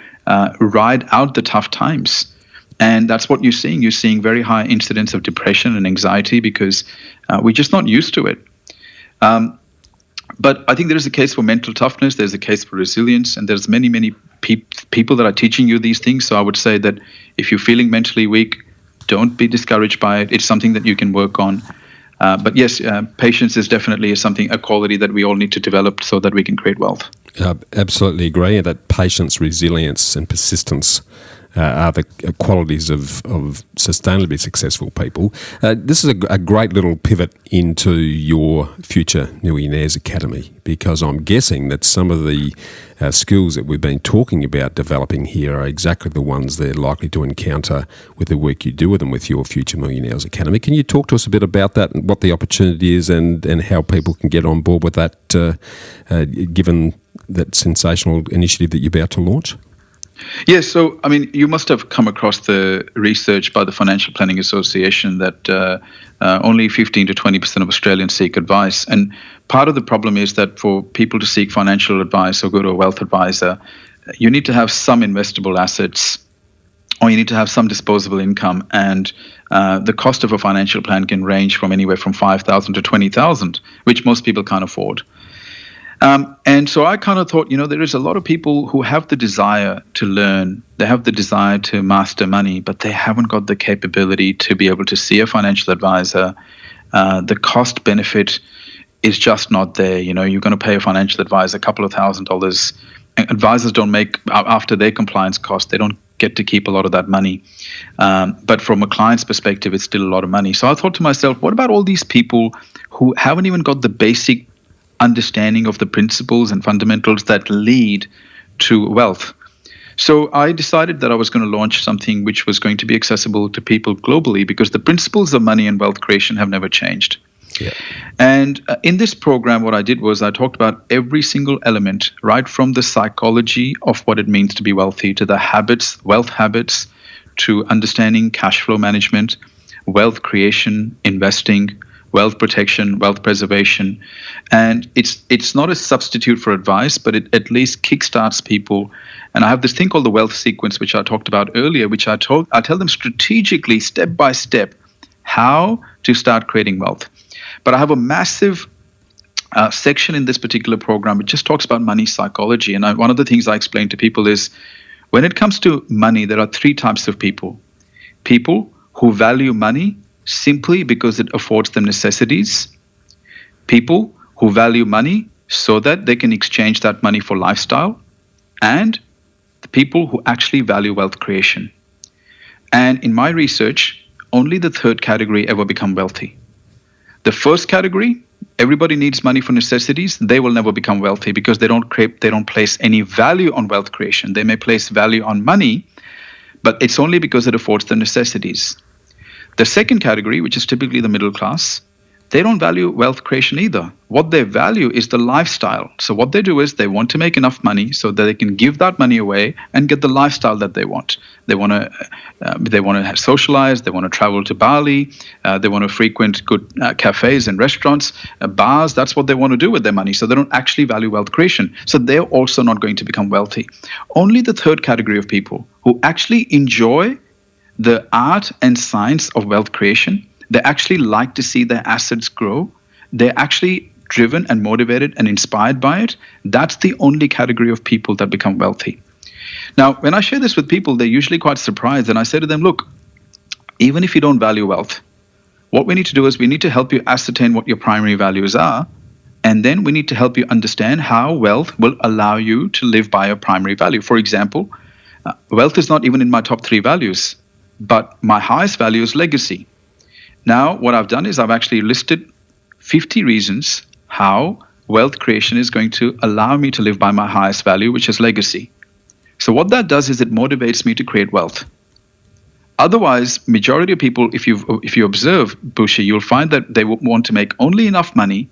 ride out the tough times. And that's what you're seeing. You're seeing very high incidence of depression and anxiety because we're just not used to it. But I think there is a case for mental toughness. There's a case for resilience. And there's many, many people that are teaching you these things. So I would say that if you're feeling mentally weak, don't be discouraged by it. It's something that you can work on. But yes, patience is definitely a quality that we all need to develop so that we can create wealth. Absolutely agree that patience, resilience and persistence are the qualities of sustainably successful people. This is a great little pivot into your Future Millionaires Academy, because I'm guessing that some of the skills that we've been talking about developing here are exactly the ones they're likely to encounter with the work you do with them with your Future Millionaires Academy. Can you talk to us a bit about that and what the opportunity is and how people can get on board with that, given that sensational initiative that you're about to launch? Yes, so I mean, you must have come across the research by the Financial Planning Association that only 15 to 20% of Australians seek advice. And part of the problem is that for people to seek financial advice or go to a wealth advisor, you need to have some investable assets, or you need to have some disposable income. And the cost of a financial plan can range from anywhere from $5,000 to $20,000, which most people can't afford. And so I kind of thought, there is a lot of people who have the desire to learn, they have the desire to master money, but they haven't got the capability to be able to see a financial advisor. The cost benefit is just not there. You're going to pay a financial advisor a couple of $1,000s. Advisors don't make, after their compliance cost, they don't get to keep a lot of that money. But from a client's perspective, it's still a lot of money. So I thought to myself, what about all these people who haven't even got the basic understanding of the principles and fundamentals that lead to wealth? So I decided that I was going to launch something which was going to be accessible to people globally, because the principles of money and wealth creation have never changed. Yeah. And in this program, what I did was I talked about every single element, right from the psychology of what it means to be wealthy, to the habits, wealth habits, to understanding cash flow management, wealth creation, investing, wealth protection, wealth preservation. And it's not a substitute for advice, but it at least kickstarts people. And I have this thing called the wealth sequence, which I talked about earlier, which I tell them strategically, step by step, how to start creating wealth. But I have a massive section in this particular program which just talks about money psychology. And one of the things I explain to people is, when it comes to money, there are three types of people. People who value money simply because it affords them necessities. People who value money so that they can exchange that money for lifestyle. And the people who actually value wealth creation. And in my research, only the third category ever become wealthy. The first category, everybody needs money for necessities. They will never become wealthy because they don't place any value on wealth creation. They may place value on money, but it's only because it affords them necessities. The second category, which is typically the middle class, they don't value wealth creation either. What they value is the lifestyle. So what they do is they want to make enough money so that they can give that money away and get the lifestyle that they want. They want to socialize. They want to travel to Bali. They want to frequent good cafes and restaurants, bars. That's what they want to do with their money. So they don't actually value wealth creation. So they're also not going to become wealthy. Only the third category of people who actually enjoy the art and science of wealth creation, they actually like to see their assets grow. They're actually driven and motivated and inspired by it. That's the only category of people that become wealthy. Now, when I share this with people, they're usually quite surprised. And I say to them, look, even if you don't value wealth, what we need to do is we need to help you ascertain what your primary values are. And then we need to help you understand how wealth will allow you to live by your primary value. For example, wealth is not even in my top 3 values. but my highest value is legacy. Now, what I've done is I've actually listed 50 reasons how wealth creation is going to allow me to live by my highest value, which is legacy. So what that does is it motivates me to create wealth. Otherwise, majority of people, if you observe, Bushy, you'll find that they want to make only enough money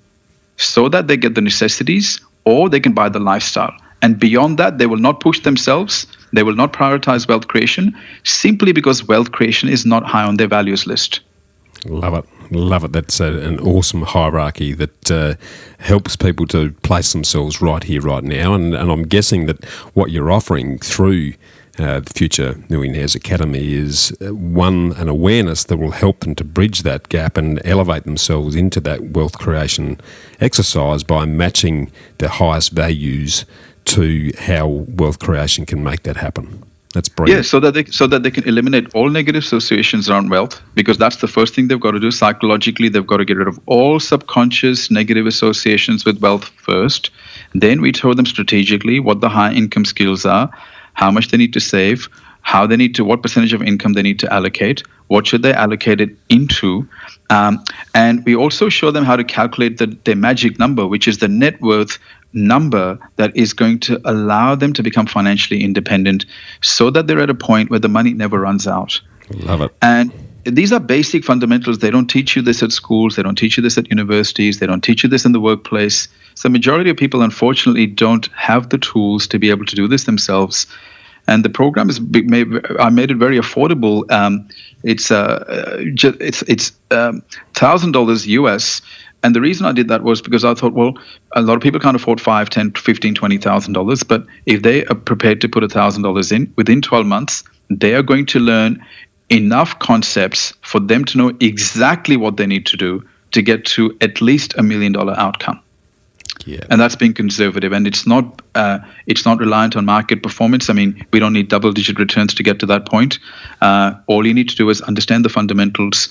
so that they get the necessities or they can buy the lifestyle. And beyond that, they will not push themselves. They will not prioritize wealth creation simply because wealth creation is not high on their values list. Love it. Love it. That's an awesome hierarchy that helps people to place themselves right here, right now. And I'm guessing that what you're offering through the Future Millionaires Academy is an awareness that will help them to bridge that gap and elevate themselves into that wealth creation exercise by matching their highest values to how wealth creation can make that happen. That's brilliant. Yeah, so that they can eliminate all negative associations around wealth, because that's the first thing they've got to do. Psychologically, they've got to get rid of all subconscious negative associations with wealth first. Then we tell them strategically what the high income skills are, how much they need to save, what percentage of income they need to allocate, what should they allocate it into, and we also show them how to calculate their magic number, which is the net worth number that is going to allow them to become financially independent so that they're at a point where the money never runs out. Love it. And these are basic fundamentals. They don't teach you this at schools. They don't teach you this at universities. They don't teach you this in the workplace. So majority of people, unfortunately, don't have the tools to be able to do this themselves. And the program I made it very affordable. It's $1,000 US. And the reason I did that was because I thought, well, a lot of people can't afford $5,000, $10,000, $15,000, $20,000. But if they are prepared to put $1,000 in within 12 months, they are going to learn enough concepts for them to know exactly what they need to do to get to at least $1 million outcome. Yeah. And that's being conservative, and it's not reliant on market performance. I mean, we don't need double-digit returns to get to that point. All you need to do is understand the fundamentals.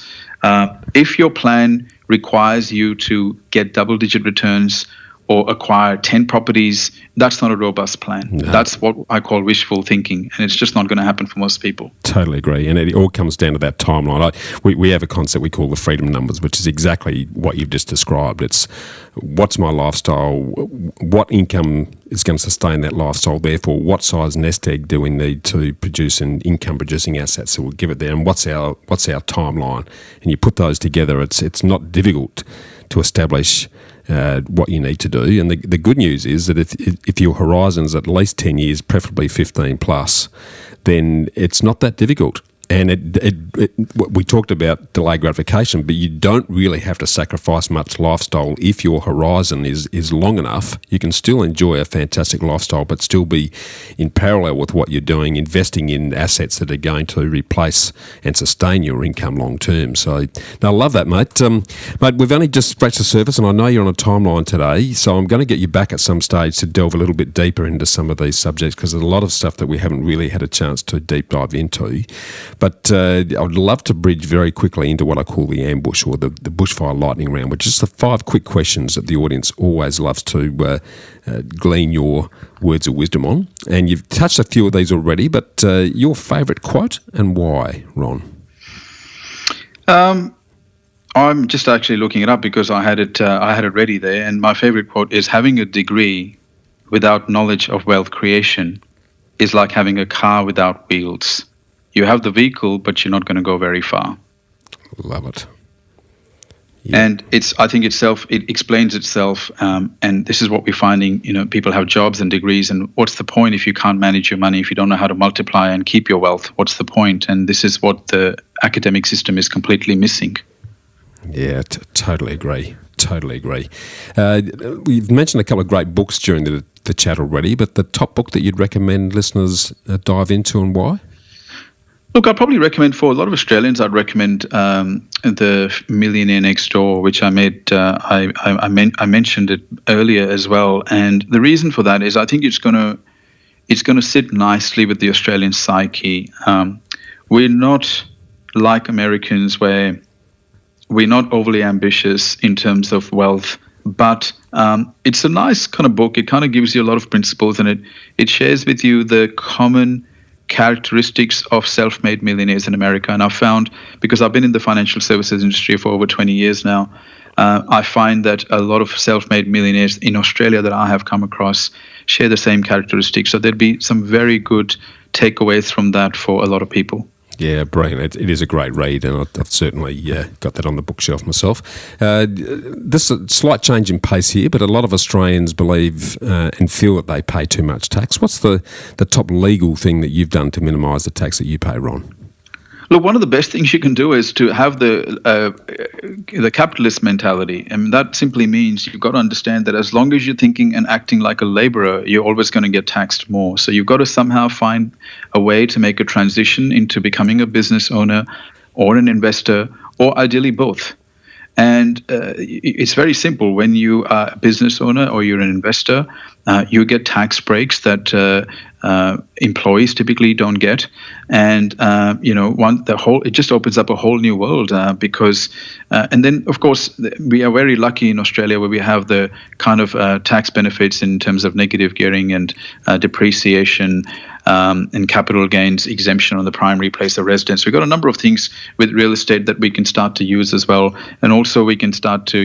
If your plan requires you to get double-digit returns or acquire 10 properties, that's not a robust plan. No. That's what I call wishful thinking, and it's just not going to happen for most people. Totally agree, and it all comes down to that timeline. We have a concept we call the freedom numbers, which is exactly what you've just described. It's what's my lifestyle, what income is going to sustain that lifestyle, therefore what size nest egg do we need to produce an income-producing asset, so we'll give it there, and what's our timeline. And you put those together, it's not difficult to establish what you need to do. And the good news is that if your horizon's at least 10 years, preferably 15 plus, then it's not that difficult. And we talked about delayed gratification, but you don't really have to sacrifice much lifestyle if your horizon is long enough. You can still enjoy a fantastic lifestyle, but still be in parallel with what you're doing, investing in assets that are going to replace and sustain your income long term. So, I love that, mate. Mate, we've only just scratched the surface, and I know you're on a timeline today, so I'm going to get you back at some stage to delve a little bit deeper into some of these subjects, because there's a lot of stuff that we haven't really had a chance to deep dive into. But I would love to bridge very quickly into what I call the ambush, or the bushfire lightning round, which is the 5 quick questions that the audience always loves to glean your words of wisdom on. And you've touched a few of these already, but your favourite quote and why, Ron? I'm just actually looking it up because I had it ready there. And my favourite quote is, having a degree without knowledge of wealth creation is like having a car without wheels. You have the vehicle, but you're not going to go very far. Love it. Yeah. And I think it explains itself. And this is what we're finding. People have jobs and degrees, and what's the point if you can't manage your money, if you don't know how to multiply and keep your wealth? What's the point? And this is what the academic system is completely missing. Yeah, totally agree. Totally agree. We've mentioned a couple of great books during the chat already, but the top book that you'd recommend listeners dive into, and why? Look, I'd probably recommend, for a lot of Australians, I'd recommend The Millionaire Next Door, which I made. I mentioned it earlier as well, and the reason for that is I think it's going to sit nicely with the Australian psyche. We're not like Americans, where we're not overly ambitious in terms of wealth, but it's a nice kind of book. It kind of gives you a lot of principles, and it shares with you the common characteristics of self-made millionaires in America. And I've found, because I've been in the financial services industry for over 20 years now, I find that a lot of self-made millionaires in Australia that I have come across share the same characteristics. So there'd be some very good takeaways from that for a lot of people. Yeah, brilliant. It is a great read, and I've certainly got that on the bookshelf myself. This is a slight change in pace here, but a lot of Australians believe and feel that they pay too much tax. What's the top legal thing that you've done to minimise the tax that you pay, Ron? Look, one of the best things you can do is to have the capitalist mentality. And that simply means you've got to understand that as long as you're thinking and acting like a laborer, you're always going to get taxed more. So you've got to somehow find a way to make a transition into becoming a business owner or an investor, or ideally both. And it's very simple. When you are a business owner or you're an investor, you get tax breaks that employees typically don't get, and it just opens up a whole new world because, and then of course we are very lucky in Australia where we have the kind of tax benefits in terms of negative gearing and depreciation. And capital gains exemption on the primary place of residence. We've got a number of things with real estate that we can start to use as well. And also we can start to,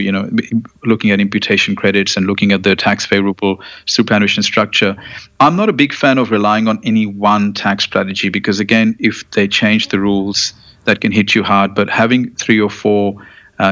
looking at imputation credits and looking at the tax favorable superannuation structure. I'm not a big fan of relying on any one tax strategy because, again, if they change the rules, that can hit you hard. But having 3 or 4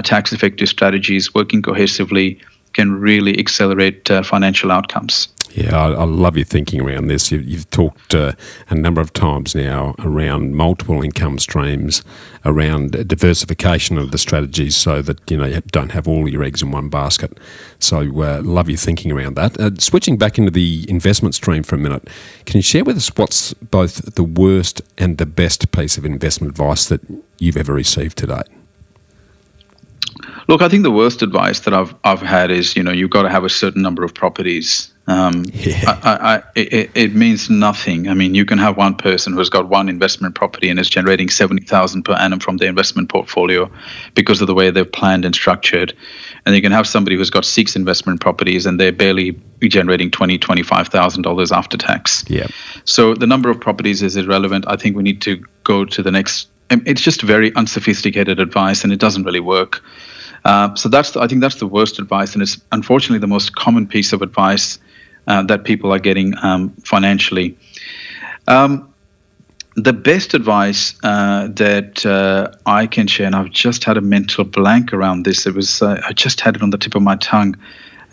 tax effective strategies working cohesively can really accelerate financial outcomes. Yeah, I love your thinking around this. You've talked a number of times now around multiple income streams, around diversification of the strategies so that you don't have all your eggs in one basket. So love your thinking around that. Switching back into the investment stream for a minute, can you share with us what's both the worst and the best piece of investment advice that you've ever received to date? Look, I think the worst advice that I've had is, you've got to have a certain number of properties. It means nothing. I mean, you can have one person who's got one investment property and is generating $70,000 per annum from their investment portfolio because of the way they've planned and structured. And you can have somebody who's got 6 investment properties and they're barely generating $25,000 after tax. Yeah. So the number of properties is irrelevant. I think we need to go to the next. It's just very unsophisticated advice and it doesn't really work. So I think that's the worst advice, and it's unfortunately the most common piece of advice that people are getting financially. The best advice that I can share, and I've just had a mental blank around this. I just had it on the tip of my tongue.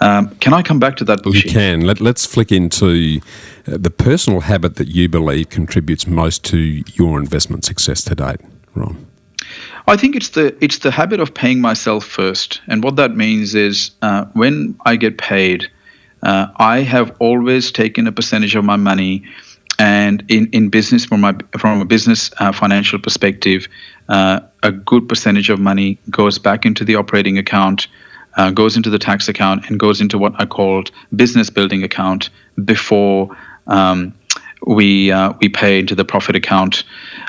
Can I come back to that, Bushy? You can. Let's flick into the personal habit that you believe contributes most to your investment success to date, Ron. I think it's the habit of paying myself first, and what that means is when I get paid, I have always taken a percentage of my money, and in business from a business financial perspective, a good percentage of money goes back into the operating account, goes into the tax account, and goes into what I called business building account before we pay into the profit account.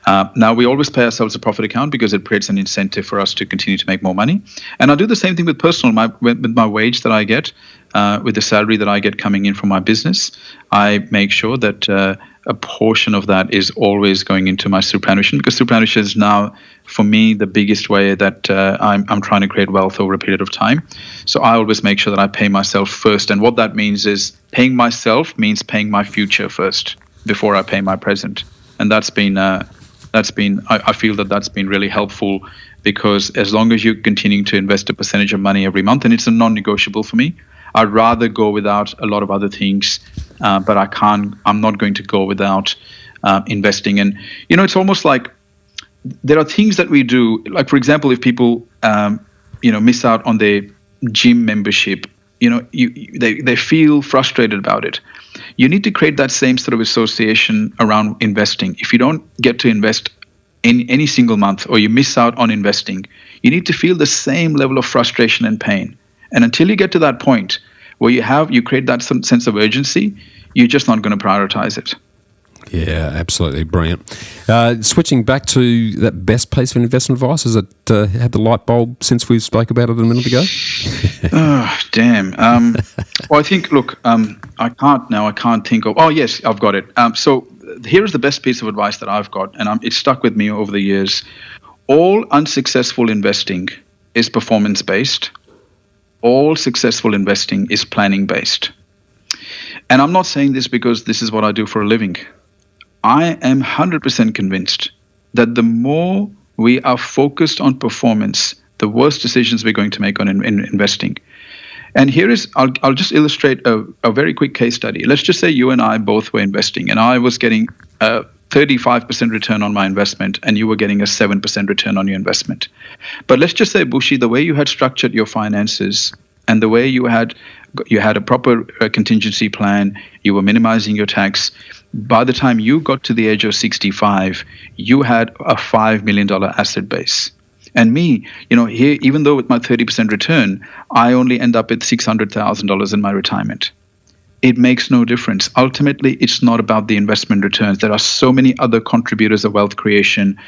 Now, we always pay ourselves a profit account because it creates an incentive for us to continue to make more money. And I do the same thing with personal, with my wage that I get, with the salary that I get coming in from my business. I make sure that a portion of that is always going into my superannuation, because superannuation is now, for me, the biggest way that I'm trying to create wealth over a period of time. So I always make sure that I pay myself first. And what that means is paying myself means paying my future first before I pay my present. And I feel that's been really helpful, because as long as you're continuing to invest a percentage of money every month, and it's a non-negotiable for me, I'd rather go without a lot of other things, but I'm not going to go without investing. And, it's almost like there are things that we do, like, for example, if people, miss out on their gym membership, they feel frustrated about it. You need to create that same sort of association around investing. If you don't get to invest in any single month, or you miss out on investing, you need to feel the same level of frustration and pain. And until you get to that point where you create that sense of urgency, you're just not going to prioritize it. Yeah, absolutely brilliant. Switching back to that best piece of investment advice, has it had the light bulb since we spoke about it a minute ago? Oh, damn. Well, I think, look, I can't think of. Oh, yes, I've got it. So here's the best piece of advice that I've got, and it's stuck with me over the years. All unsuccessful investing is performance-based. All successful investing is planning-based. And I'm not saying this because this is what I do for a living. I am 100% convinced that the more we are focused on performance, the worse decisions we're going to make on investing. And here is, I'll just illustrate a very quick case study. Let's just say you and I both were investing, and I was getting a 35% return on my investment, and you were getting a 7% return on your investment. But let's just say, Bushi, the way you had structured your finances and the way you had a proper contingency plan, you were minimizing your tax. By the time you got to the age of 65, you had a $5 million asset base. And me, here, even though with my 30% return, I only end up with $600,000 in my retirement. It makes no difference. Ultimately, it's not about the investment returns. There are so many other contributors of wealth creation.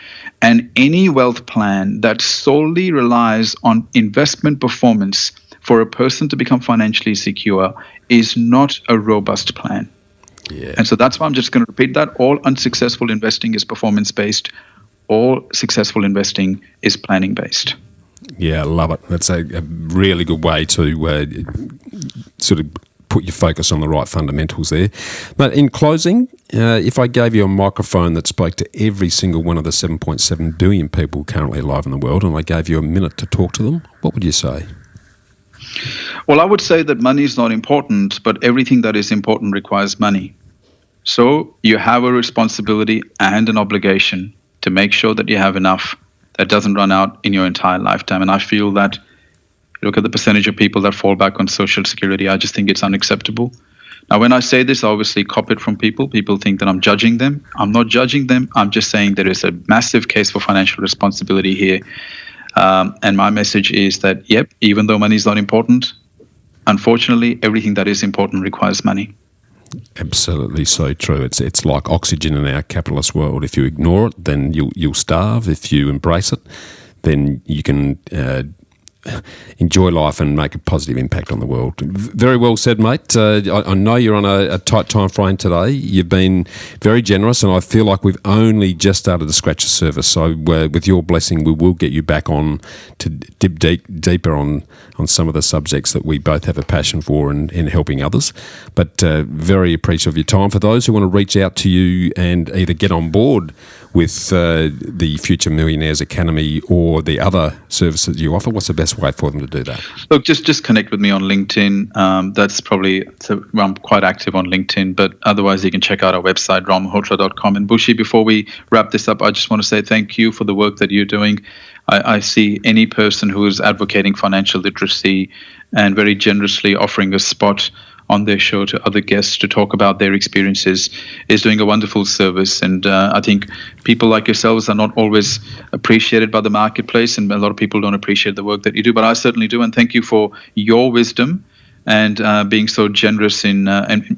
And any wealth plan that solely relies on investment performance for a person to become financially secure is not a robust plan. Yeah. And so that's why I'm just going to repeat that. All unsuccessful investing is performance-based. All successful investing is planning-based. Yeah, I love it. That's a really good way to sort of put your focus on the right fundamentals there. But in closing, if I gave you a microphone that spoke to every single one of the 7.7 billion people currently alive in the world, and I gave you a minute to talk to them, what would you say? Well, I would say that money is not important, but everything that is important requires money. So you have a responsibility and an obligation to make sure that you have enough that doesn't run out in your entire lifetime. And I feel that, look at the percentage of people that fall back on Social Security, I just think it's unacceptable. Now, when I say this, I obviously cop it from people. People think that I'm judging them. I'm not judging them. I'm just saying there is a massive case for financial responsibility here. And my message is that, yep, even though money is not important, unfortunately, everything that is important requires money. Absolutely so true. It's like oxygen in our capitalist world. If you ignore it, then you'll starve. If you embrace it, then you can enjoy life and make a positive impact on the world. Very well said, mate. I know you're on a tight time frame today. You've been very generous, and I feel like we've only just started to scratch the surface. So with your blessing, we will get you back on to dip deeper on some of the subjects that we both have a passion for in helping others. But very appreciative of your time. For those who want to reach out to you and either get on board with the Future Millionaires Academy or the other services you offer, what's the best way for them to do that? Look, just connect with me on LinkedIn. That's probably, I'm quite active on LinkedIn, but otherwise you can check out our website, malhotra.com. And Bushi, before we wrap this up, I just want to say thank you for the work that you're doing. I see any person who is advocating financial literacy and very generously offering a spot on their show to other guests to talk about their experiences is doing a wonderful service. And I think people like yourselves are not always appreciated by the marketplace, and a lot of people don't appreciate the work that you do, but I certainly do. And thank you for your wisdom and being so generous and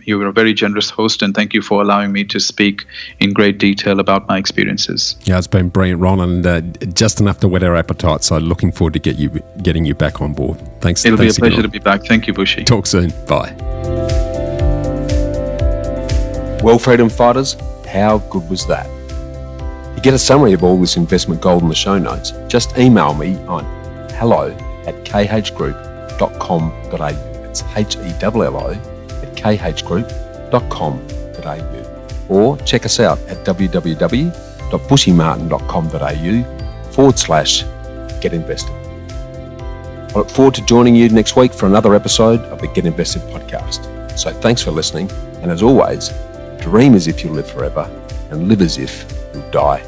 you're a very generous host, and thank you for allowing me to speak in great detail about my experiences. Yeah, it's been brilliant, Ron, and just enough to whet our appetite, so looking forward to getting you back on board. Thanks. It'll be a pleasure to be back. Thank you, Bushi. Talk soon. Bye. Well, freedom fighters, how good was that? To get a summary of all this investment gold in the show notes, just email me on hello@khgroup.com.au. It's hello@khgroup.com.au. Or check us out at www.bushymartin.com.au/getinvested. I look forward to joining you next week for another episode of the Get Invested podcast. So thanks for listening, and as always, dream as if you'll live forever and live as if you'll die